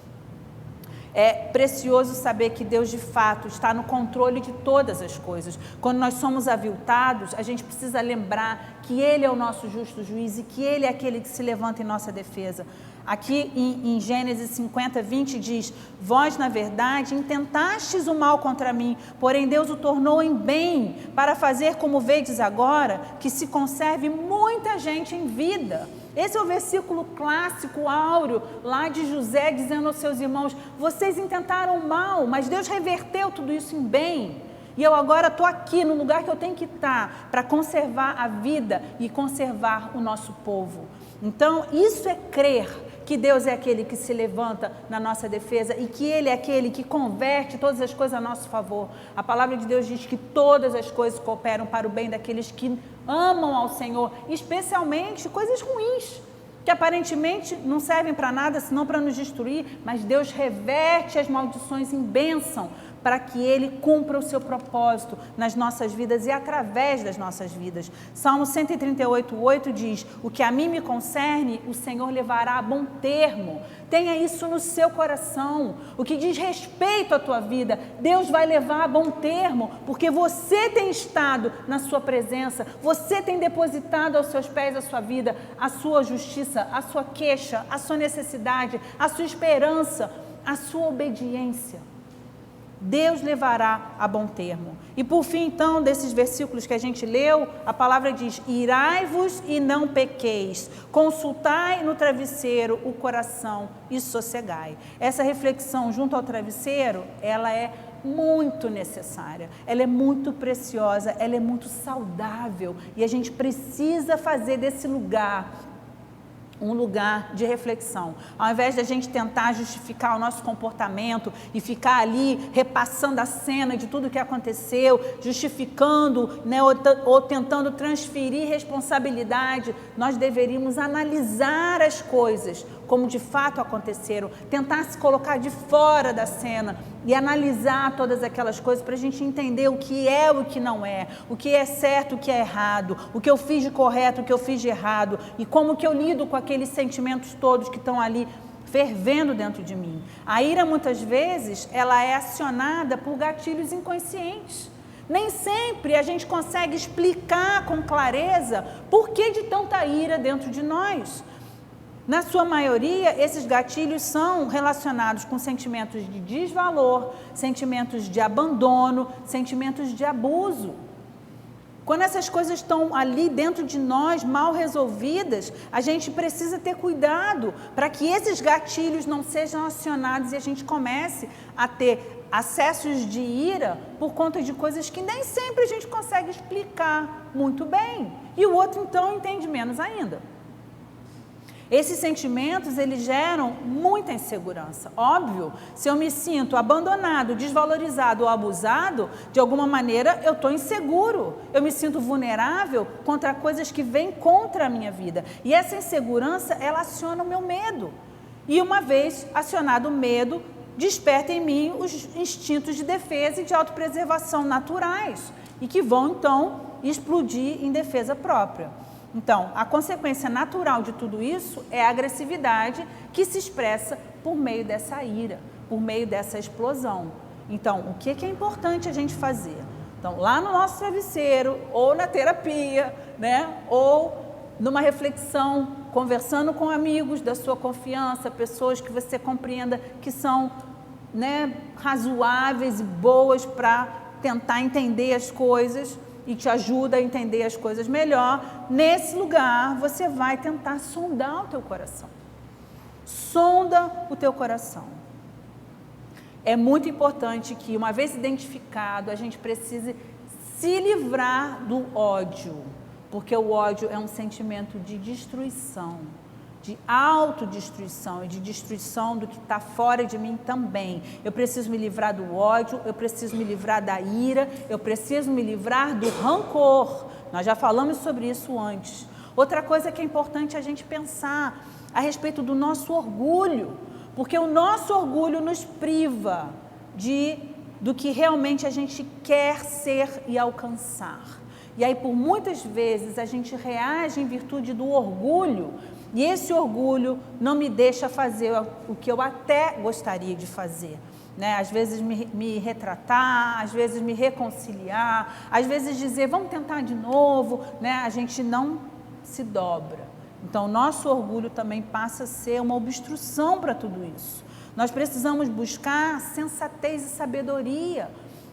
Speaker 1: É precioso saber que Deus de fato está no controle de todas as coisas. Quando nós somos aviltados, a gente precisa lembrar que Ele é o nosso justo juiz e que Ele é aquele que se levanta em nossa defesa. Aqui em Gênesis 50, 20 diz: vós na verdade intentastes o mal contra mim, porém Deus o tornou em bem, para fazer como vedes agora, que se conserve muita gente em vida. Esse é o versículo clássico, áureo, lá de José, dizendo aos seus irmãos: vocês intentaram mal, mas Deus reverteu tudo isso em bem. E eu agora estou aqui no lugar que eu tenho que estar, para conservar a vida e conservar o nosso povo. Então, isso é crer que Deus é aquele que se levanta na nossa defesa e que Ele é aquele que converte todas as coisas a nosso favor. A palavra de Deus diz que todas as coisas cooperam para o bem daqueles que amam ao Senhor, especialmente coisas ruins, que aparentemente não servem para nada, senão para nos destruir, mas Deus reverte as maldições em bênção, para que Ele cumpra o seu propósito nas nossas vidas e através das nossas vidas. Salmo 138:8 diz: o que a mim me concerne, o Senhor levará a bom termo. Tenha isso no seu coração. O que diz respeito à tua vida, Deus vai levar a bom termo, porque você tem estado na sua presença, você tem depositado aos seus pés a sua vida, a sua justiça, a sua queixa, a sua necessidade, a sua esperança, a sua obediência. Deus levará a bom termo. E por fim, então, desses versículos que a gente leu, a palavra diz: irai-vos e não pequeis, consultai no travesseiro o coração e sossegai. Essa reflexão junto ao travesseiro, ela é muito necessária, ela é muito preciosa, ela é muito saudável, e a gente precisa fazer desse lugar um lugar de reflexão. Ao invés de a gente tentar justificar o nosso comportamento e ficar ali repassando a cena de tudo que aconteceu, justificando, né, ou tentando transferir responsabilidade, nós deveríamos analisar as coisas como de fato aconteceram, tentar se colocar de fora da cena e analisar todas aquelas coisas para a gente entender o que é e o que não é, o que é certo, o que é errado, o que eu fiz de correto, o que eu fiz de errado, e como que eu lido com aqueles sentimentos todos que estão ali fervendo dentro de mim. A ira, muitas vezes, ela é acionada por gatilhos inconscientes. Nem sempre a gente consegue explicar com clareza por que de tanta ira dentro de nós. Na sua maioria, esses gatilhos são relacionados com sentimentos de desvalor, sentimentos de abandono, sentimentos de abuso. Quando essas coisas estão ali dentro de nós, mal resolvidas, a gente precisa ter cuidado para que esses gatilhos não sejam acionados e a gente comece a ter acessos de ira por conta de coisas que nem sempre a gente consegue explicar muito bem. E o outro, então, entende menos ainda. Esses sentimentos, eles geram muita insegurança. Óbvio, se eu me sinto abandonado, desvalorizado ou abusado, de alguma maneira eu estou inseguro. Eu me sinto vulnerável contra coisas que vêm contra a minha vida. E essa insegurança, ela aciona o meu medo. E uma vez acionado o medo, desperta em mim os instintos de defesa e de autopreservação naturais. E que vão, então, explodir em defesa própria. Então, a consequência natural de tudo isso é a agressividade que se expressa por meio dessa ira, por meio dessa explosão. Então, o que é importante a gente fazer? Então, lá no nosso travesseiro, ou na terapia, né? Ou numa reflexão, conversando com amigos da sua confiança, pessoas que você compreenda que são, né, razoáveis e boas para tentar entender as coisas e te ajuda a entender as coisas melhor. Nesse lugar, você vai tentar sondar o teu coração. Sonda o teu coração. É muito importante que, uma vez identificado, a gente precise se livrar do ódio, porque o ódio é um sentimento de destruição, de autodestruição e de destruição do que está fora de mim também. Eu preciso me livrar do ódio, eu preciso me livrar da ira, eu preciso me livrar do rancor. Nós já falamos sobre isso antes. Outra coisa que é importante a gente pensar a respeito do nosso orgulho, porque o nosso orgulho nos priva do que realmente a gente quer ser e alcançar. E aí, por muitas vezes, a gente reage em virtude do orgulho, e esse orgulho não me deixa fazer o que eu até gostaria de fazer, né? Às vezes me retratar, às vezes me reconciliar, às vezes dizer, vamos tentar de novo, né? A gente não se dobra. Então, nosso orgulho também passa a ser uma obstrução para tudo isso. Nós precisamos buscar sensatez e sabedoria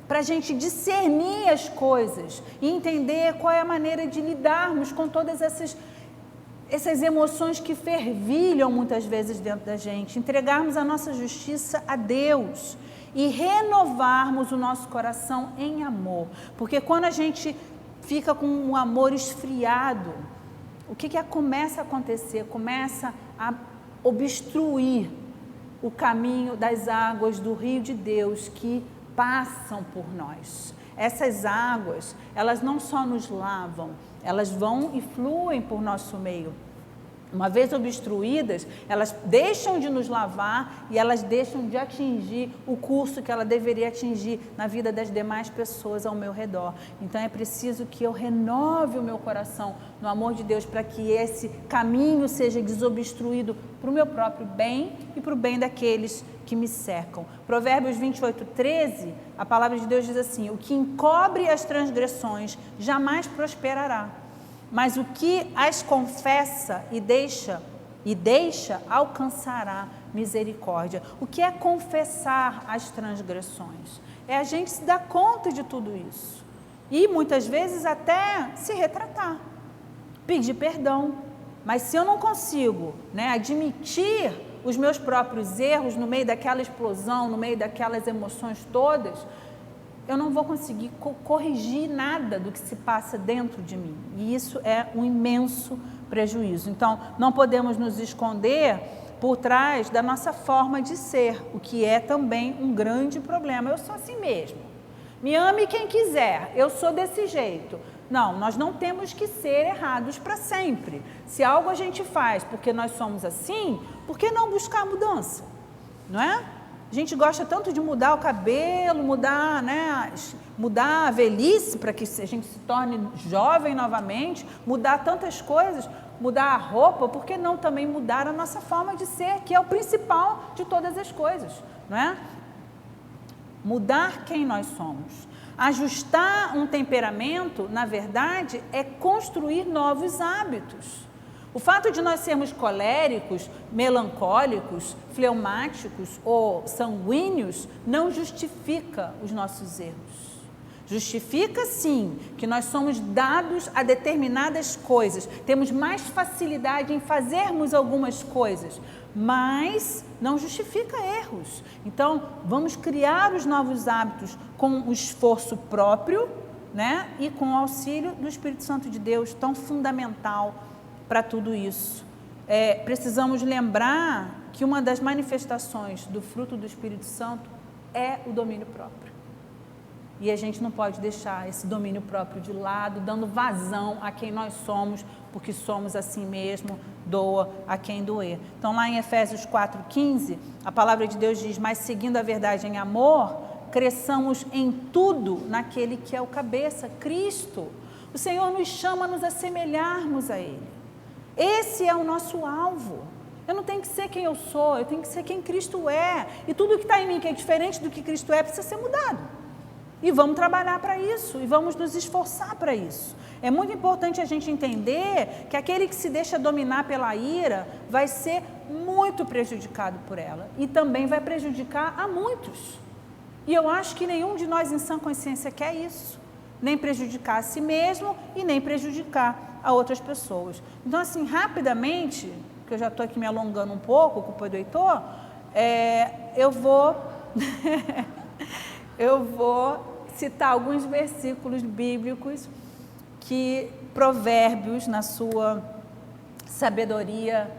Speaker 1: para a gente discernir as coisas e entender qual é a maneira de lidarmos com todas essas emoções que fervilham muitas vezes dentro da gente, entregarmos a nossa justiça a Deus e renovarmos o nosso coração em amor, porque quando a gente fica com um amor esfriado, o que começa a acontecer? Começa a obstruir o caminho das águas do rio de Deus que passam por nós. Essas águas, elas não só nos lavam, elas vão e fluem por nosso meio, Uma vez obstruídas, elas deixam de nos lavar e elas deixam de atingir o curso que ela deveria atingir na vida das demais pessoas ao meu redor. Então é preciso que eu renove o meu coração no amor de Deus para que esse caminho seja desobstruído para o meu próprio bem e para o bem daqueles que me cercam. Provérbios 28:13, a palavra de Deus diz assim: o que encobre as transgressões jamais prosperará, mas o que as confessa e deixa alcançará misericórdia. O que é confessar as transgressões? É a gente se dar conta de tudo isso e muitas vezes até se retratar, pedir perdão. Mas se eu não consigo, admitir os meus próprios erros no meio daquela explosão, no meio daquelas emoções todas, eu não vou conseguir corrigir nada do que se passa dentro de mim. E isso é um imenso prejuízo. Então, não podemos nos esconder por trás da nossa forma de ser, o que é também um grande problema. Eu sou assim mesmo. Me ame quem quiser, eu sou desse jeito. Não, nós não temos que ser errados para sempre. Se algo a gente faz porque nós somos assim, por que não buscar mudança? Não é? A gente gosta tanto de mudar o cabelo, mudar a velhice para que a gente se torne jovem novamente, mudar tantas coisas, mudar a roupa, por que não também mudar a nossa forma de ser, que é o principal de todas as coisas, não é? Mudar quem nós somos. Ajustar um temperamento, na verdade, é construir novos hábitos. O fato de nós sermos coléricos, melancólicos, fleumáticos ou sanguíneos não justifica os nossos erros. Justifica, sim, que nós somos dados a determinadas coisas, temos mais facilidade em fazermos algumas coisas, mas não justifica erros. Então, vamos criar os novos hábitos com o esforço próprio, e com o auxílio do Espírito Santo de Deus, tão fundamental para tudo isso. Precisamos lembrar que uma das manifestações do fruto do Espírito Santo é o domínio próprio. E a gente não pode deixar esse domínio próprio de lado, dando vazão a quem nós somos, porque somos assim mesmo, doa a quem doer. Então, lá em Efésios 4:15, a palavra de Deus diz: mas seguindo a verdade em amor, cresçamos em tudo naquele que é o cabeça, Cristo. O Senhor nos chama a nos assemelharmos a Ele. Esse é o nosso alvo. Eu não tenho que ser quem eu sou, eu tenho que ser quem Cristo é. E tudo que está em mim, que é diferente do que Cristo é, precisa ser mudado. E vamos trabalhar para isso, e vamos nos esforçar para isso. É muito importante a gente entender que aquele que se deixa dominar pela ira vai ser muito prejudicado por ela. E também vai prejudicar a muitos. E eu acho que nenhum de nós em sã consciência quer isso. Nem prejudicar a si mesmo e nem prejudicar a outras pessoas. Então, assim, rapidamente, que eu já estou aqui me alongando um pouco, culpa do Heitor, eu vou citar alguns versículos bíblicos que Provérbios, na sua sabedoria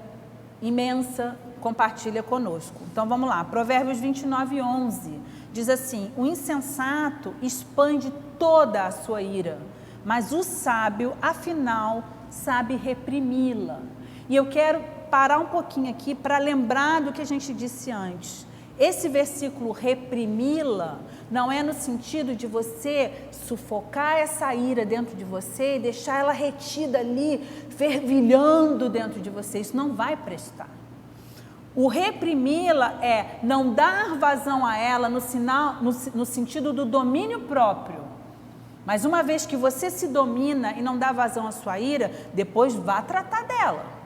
Speaker 1: imensa, compartilha conosco. Então, vamos lá. Provérbios 29:11 diz assim: o insensato expande toda a sua ira, mas o sábio, afinal, sabe reprimi-la. E eu quero parar um pouquinho aqui para lembrar do que a gente disse antes. Esse versículo, reprimi-la, não é no sentido de você sufocar essa ira dentro de você e deixar ela retida ali, fervilhando dentro de você. Isso não vai prestar. O reprimi-la é não dar vazão a ela no sentido do domínio próprio. Mas uma vez que você se domina e não dá vazão à sua ira, depois vá tratar dela.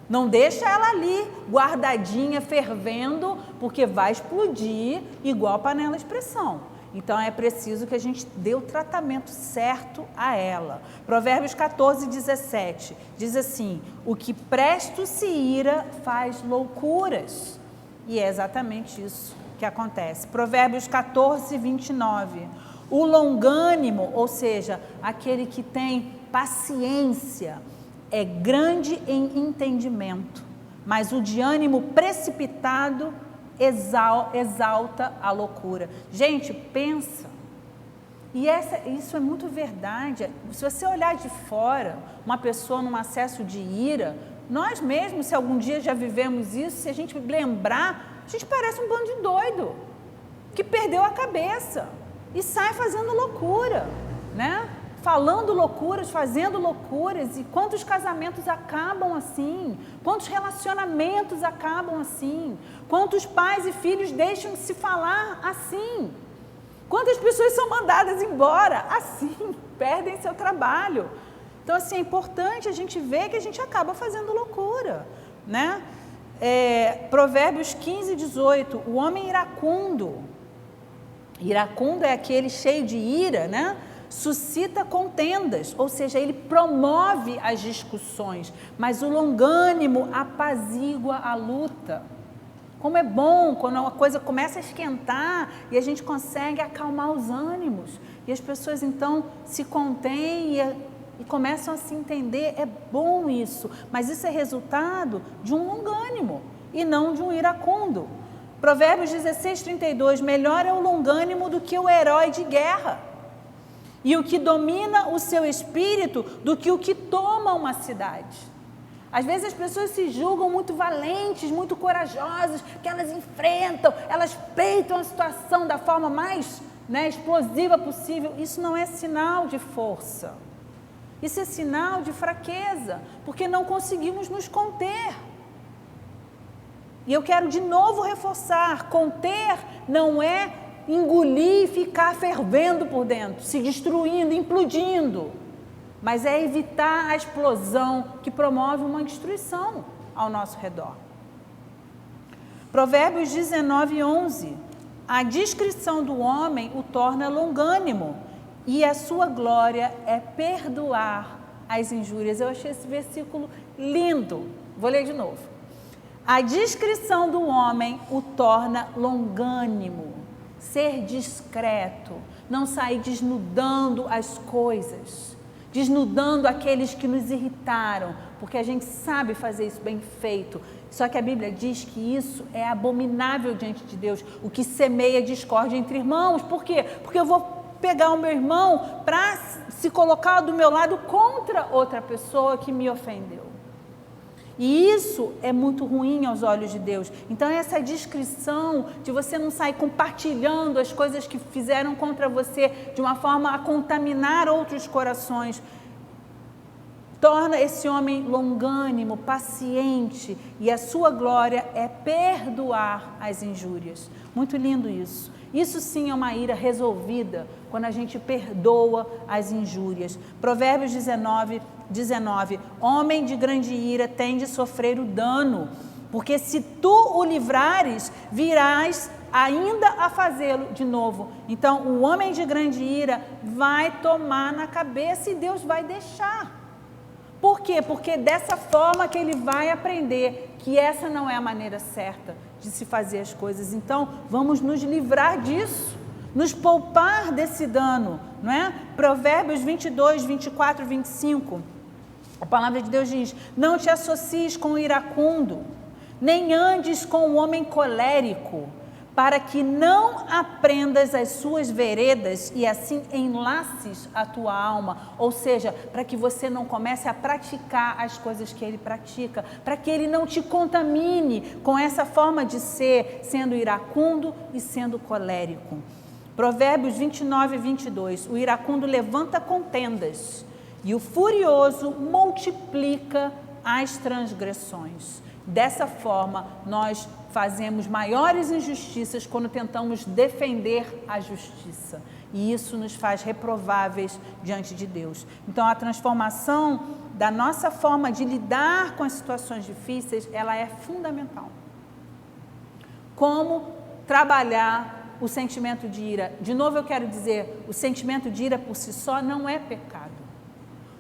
Speaker 1: Não deixa ela ali, guardadinha, fervendo, porque vai explodir igual a panela de pressão. Então, é preciso que a gente dê o tratamento certo a ela. Provérbios 14:17 diz assim: o que presto se ira faz loucuras. E é exatamente isso que acontece. Provérbios 14:29. O longânimo, ou seja, aquele que tem paciência, é grande em entendimento, mas o de ânimo precipitado exalta a loucura. Gente, pensa. E isso é muito verdade. Se você olhar de fora, uma pessoa num acesso de ira, Nós mesmos, se algum dia já vivemos isso, se a gente lembrar, a gente parece um bando de doido, que perdeu a cabeça e sai fazendo loucura, né? Falando loucuras, fazendo loucuras. E quantos casamentos acabam assim? Quantos relacionamentos acabam assim? Quantos pais e filhos deixam de se falar assim? Quantas pessoas são mandadas embora assim? Perdem seu trabalho. Então, assim, é importante a gente ver que a gente acaba fazendo loucura, né? Provérbios 15, 18, o homem iracundo é aquele cheio de ira, né? Suscita contendas, ou seja, ele promove as discussões, mas o longânimo apazigua a luta. Como é bom quando uma coisa começa a esquentar e a gente consegue acalmar os ânimos, e as pessoas então se contêm e começam a se entender. É bom isso, mas isso é resultado de um longânimo e não de um iracundo. Provérbios 16, 32, melhor é o longânimo do que o herói de guerra, e o que domina o seu espírito do que o que toma uma cidade. Às vezes as pessoas se julgam muito valentes, muito corajosas, que elas enfrentam, elas peitam a situação da forma mais, explosiva possível. Isso não é sinal de força, isso é sinal de fraqueza, porque não conseguimos nos conter. E eu quero de novo reforçar, conter não é engolir e ficar fervendo por dentro, se destruindo, implodindo, mas é evitar a explosão que promove uma destruição ao nosso redor. Provérbios 19, 11, a discrição do homem o torna longânimo e a sua glória é perdoar as injúrias. Eu achei esse versículo lindo, vou ler de novo. A discrição do homem o torna longânimo. Ser discreto, não sair desnudando as coisas, desnudando aqueles que nos irritaram, porque a gente sabe fazer isso bem feito. Só que a Bíblia diz que isso é abominável diante de Deus, o que semeia discórdia entre irmãos. Por quê? Porque eu vou pegar o meu irmão para se colocar do meu lado contra outra pessoa que me ofendeu. E isso é muito ruim aos olhos de Deus. Então essa discrição de você não sair compartilhando as coisas que fizeram contra você de uma forma a contaminar outros corações, torna esse homem longânimo, paciente, e a sua glória é perdoar as injúrias. Muito lindo isso. Isso sim é uma ira resolvida, quando a gente perdoa as injúrias. Provérbios 19, homem de grande ira tem de sofrer o dano, porque se tu o livrares, virás ainda a fazê-lo de novo. Então, o homem de grande ira vai tomar na cabeça e Deus vai deixar. Por quê? Porque dessa forma que ele vai aprender que essa não é a maneira certa de se fazer as coisas. Então, vamos nos livrar disso, nos poupar desse dano, não é? Provérbios 22, 24, 25, a palavra de Deus diz: não te associes com o iracundo, nem andes com o homem colérico, para que não aprendas as suas veredas e assim enlaces a tua alma. Ou seja, para que você não comece a praticar as coisas que ele pratica, para que ele não te contamine com essa forma de ser, sendo iracundo e sendo colérico. Provérbios 29, 22, o iracundo levanta contendas e o furioso multiplica as transgressões. Dessa forma, nós fazemos maiores injustiças quando tentamos defender a justiça. E isso nos faz reprováveis diante de Deus. Então, a transformação da nossa forma de lidar com as situações difíceis, ela é fundamental. Como trabalhar o sentimento de ira? De novo eu quero dizer, o sentimento de ira por si só não é pecado.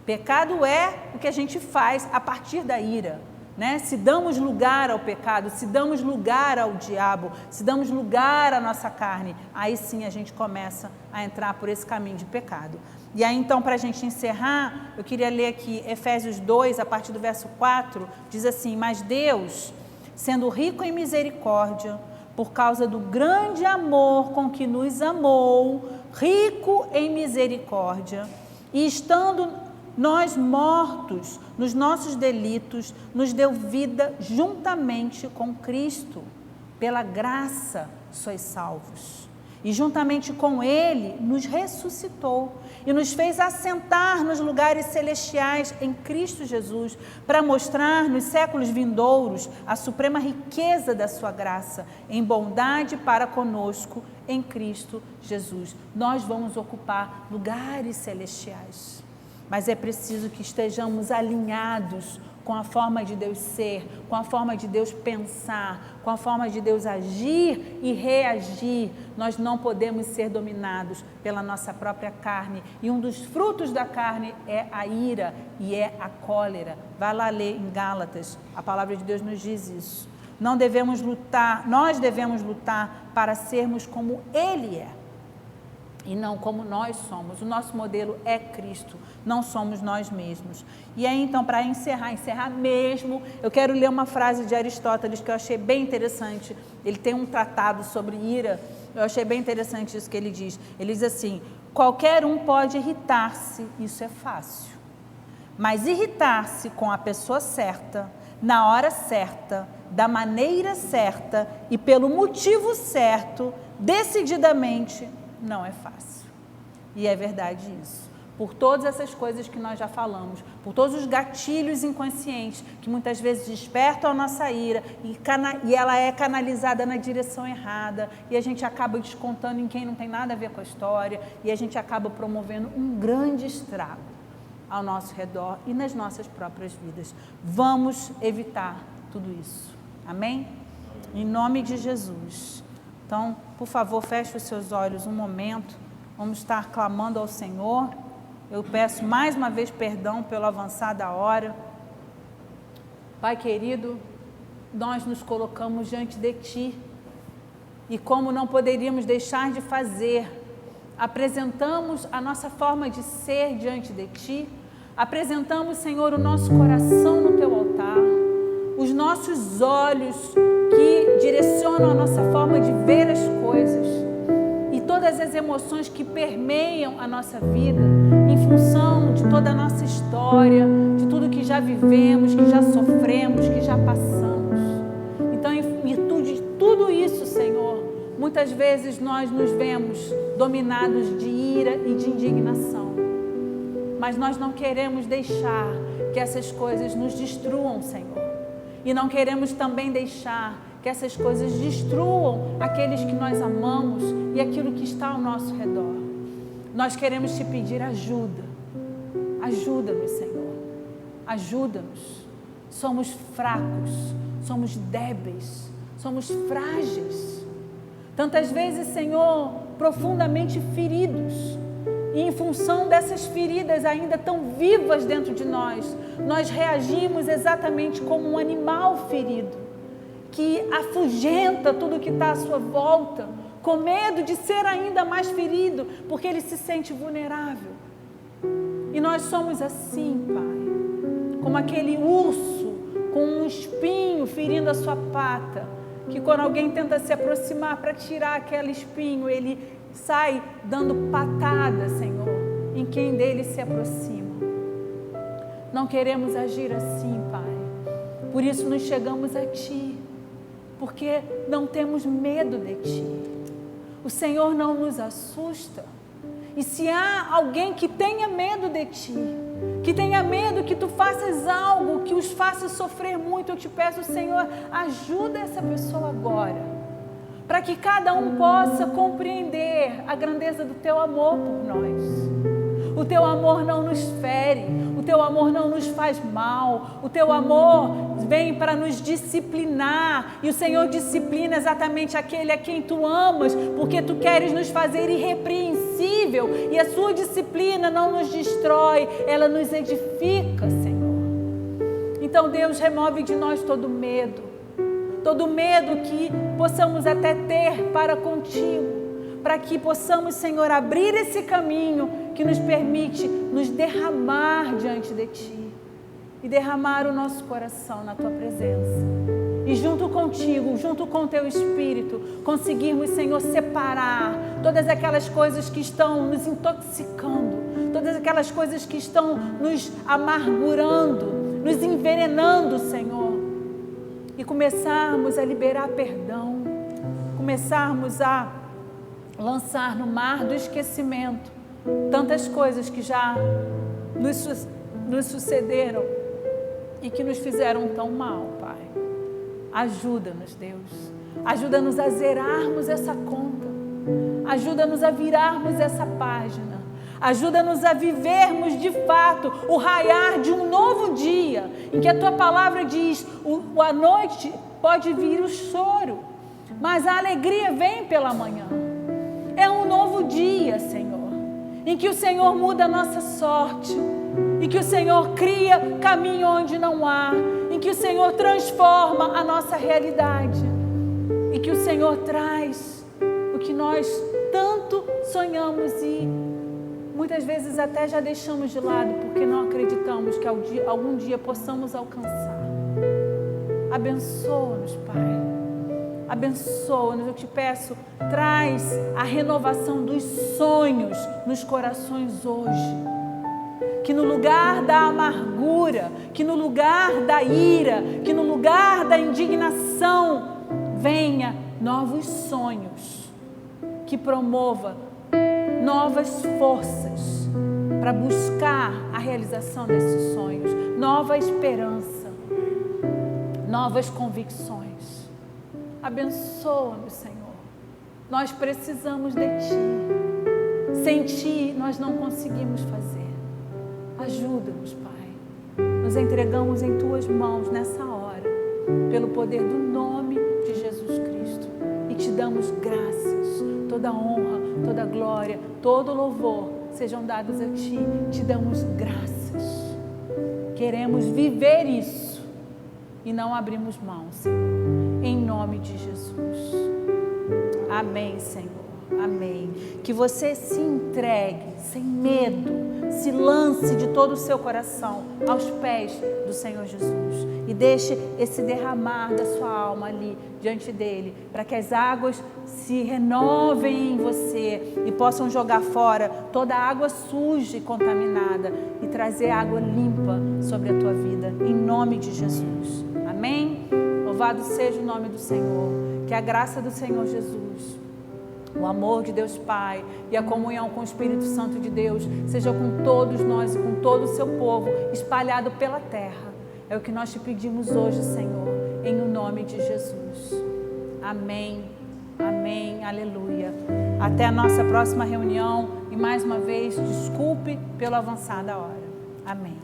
Speaker 1: Pecado é o que a gente faz a partir da ira. Se damos lugar ao pecado, se damos lugar ao diabo, se damos lugar à nossa carne, aí sim a gente começa a entrar por esse caminho de pecado. E aí então, para a gente encerrar, eu queria ler aqui Efésios 2, a partir do verso 4, diz assim: mas Deus, sendo rico em misericórdia, por causa do grande amor com que nos amou, rico em misericórdia, e estando nós mortos nos nossos delitos, nos deu vida juntamente com Cristo. Pela graça sois salvos. E juntamente com Ele nos ressuscitou e nos fez assentar nos lugares celestiais em Cristo Jesus, para mostrar nos séculos vindouros a suprema riqueza da sua graça, em bondade para conosco em Cristo Jesus. Nós vamos ocupar lugares celestiais, mas é preciso que estejamos alinhados com a forma de Deus ser, com a forma de Deus pensar, com a forma de Deus agir e reagir. Nós não podemos ser dominados pela nossa própria carne. E um dos frutos da carne é a ira e é a cólera. Vai lá ler em Gálatas, a palavra de Deus nos diz isso. Não devemos lutar, nós devemos lutar para sermos como Ele é. E não como nós somos. O nosso modelo é Cristo, não somos nós mesmos. E aí então, para encerrar mesmo, eu quero ler uma frase de Aristóteles que eu achei bem interessante. Ele tem um tratado sobre ira, eu achei bem interessante isso que ele diz. Ele diz assim: qualquer um pode irritar-se, isso é fácil, mas irritar-se com a pessoa certa, na hora certa, da maneira certa e pelo motivo certo, decididamente, não é fácil. E é verdade isso. Por todas essas coisas que nós já falamos, por todos os gatilhos inconscientes que muitas vezes despertam a nossa ira e ela é canalizada na direção errada e a gente acaba descontando em quem não tem nada a ver com a história e a gente acaba promovendo um grande estrago ao nosso redor e nas nossas próprias vidas. Vamos evitar tudo isso. Amém? Em nome de Jesus. Então, por favor, feche os seus olhos um momento. Vamos estar clamando ao Senhor. Eu peço mais uma vez perdão pelo avançar da hora. Pai querido, nós nos colocamos diante de Ti. E como não poderíamos deixar de fazer, apresentamos a nossa forma de ser diante de Ti. Apresentamos, Senhor, o nosso coração no Teu altar. Os nossos olhos que direcionam a nossa forma de ver as coisas e todas as emoções que permeiam a nossa vida em função de toda a nossa história, de tudo que já vivemos, que já sofremos, que já passamos. Então, em virtude de tudo isso, Senhor, muitas vezes nós nos vemos dominados de ira e de indignação, mas nós não queremos deixar que essas coisas nos destruam, Senhor. E não queremos também deixar que essas coisas destruam aqueles que nós amamos e aquilo que está ao nosso redor. Nós queremos Te pedir ajuda. Ajuda-nos, Senhor. Ajuda-nos. Somos fracos, somos débeis, somos frágeis. Tantas vezes, Senhor, profundamente feridos. E em função dessas feridas ainda tão vivas dentro de nós, nós reagimos exatamente como um animal ferido, que afugenta tudo que está à sua volta, com medo de ser ainda mais ferido, porque ele se sente vulnerável. E nós somos assim, Pai, como aquele urso com um espinho ferindo a sua pata, que quando alguém tenta se aproximar para tirar aquele espinho, ele sai dando patada, Senhor, em quem dele se aproxima. Não queremos agir assim, Pai. Por isso nos chegamos a Ti, porque não temos medo de Ti. O Senhor não nos assusta. E se há alguém que tenha medo de Ti, que tenha medo que Tu faças algo que os faça sofrer muito, eu te peço, Senhor, ajuda essa pessoa agora, para que cada um possa compreender a grandeza do Teu amor por nós. O Teu amor não nos fere, o Teu amor não nos faz mal, o Teu amor vem para nos disciplinar, e o Senhor disciplina exatamente aquele a quem Tu amas, porque Tu queres nos fazer irrepreensível, e a Sua disciplina não nos destrói, ela nos edifica, Senhor. Então, Deus, remove de nós todo medo que possamos até ter para contigo, para que possamos, Senhor, abrir esse caminho que nos permite nos derramar diante de Ti e derramar o nosso coração na Tua presença. E junto contigo, junto com o Teu Espírito, conseguirmos, Senhor, separar todas aquelas coisas que estão nos intoxicando, todas aquelas coisas que estão nos amargurando, nos envenenando, Senhor, e começarmos a liberar perdão, começarmos a lançar no mar do esquecimento tantas coisas que já nos sucederam e que nos fizeram tão mal, Pai. Ajuda-nos, Deus. Ajuda-nos a zerarmos essa conta. Ajuda-nos a virarmos essa página. Ajuda-nos a vivermos de fato o raiar de um novo dia, em que a Tua palavra diz, à noite pode vir o choro, mas a alegria vem pela manhã. É um novo dia, Senhor, em que o Senhor muda a nossa sorte, em que o Senhor cria caminho onde não há, em que o Senhor transforma a nossa realidade, e que o Senhor traz o que nós tanto sonhamos e muitas vezes até já deixamos de lado, porque não acreditamos que algum dia possamos alcançar. Abençoa-nos, Pai. Abençoa-nos, eu te peço, traz a renovação dos sonhos nos corações hoje. Que no lugar da amargura, que no lugar da ira, que no lugar da indignação, venha novos sonhos, que promova novas forças para buscar a realização desses sonhos, nova esperança, novas convicções. Abençoa-nos, Senhor. Nós precisamos de Ti. Sem Ti, nós não conseguimos fazer. Ajuda-nos, Pai. Nos entregamos em Tuas mãos nessa hora, pelo poder do nome de Jesus Cristo. E Te damos graças. Toda honra, toda glória, todo louvor sejam dados a Ti. Te damos graças. Queremos viver isso e não abrimos mão, Senhor. Em nome de Jesus. Amém, Senhor. Amém. Que você se entregue sem medo, se lance de todo o seu coração aos pés do Senhor Jesus e deixe esse derramar da sua alma ali diante dele, para que as águas se renovem em você e possam jogar fora toda a água suja e contaminada e trazer água limpa sobre a tua vida, em nome de Jesus. Amém? Louvado seja o nome do Senhor. Que a graça do Senhor Jesus, o amor de Deus Pai e a comunhão com o Espírito Santo de Deus seja com todos nós e com todo o seu povo espalhado pela terra. É o que nós te pedimos hoje, Senhor, em o nome de Jesus. Amém, amém, aleluia. Até a nossa próxima reunião e mais uma vez, desculpe pelo avançar da hora. Amém.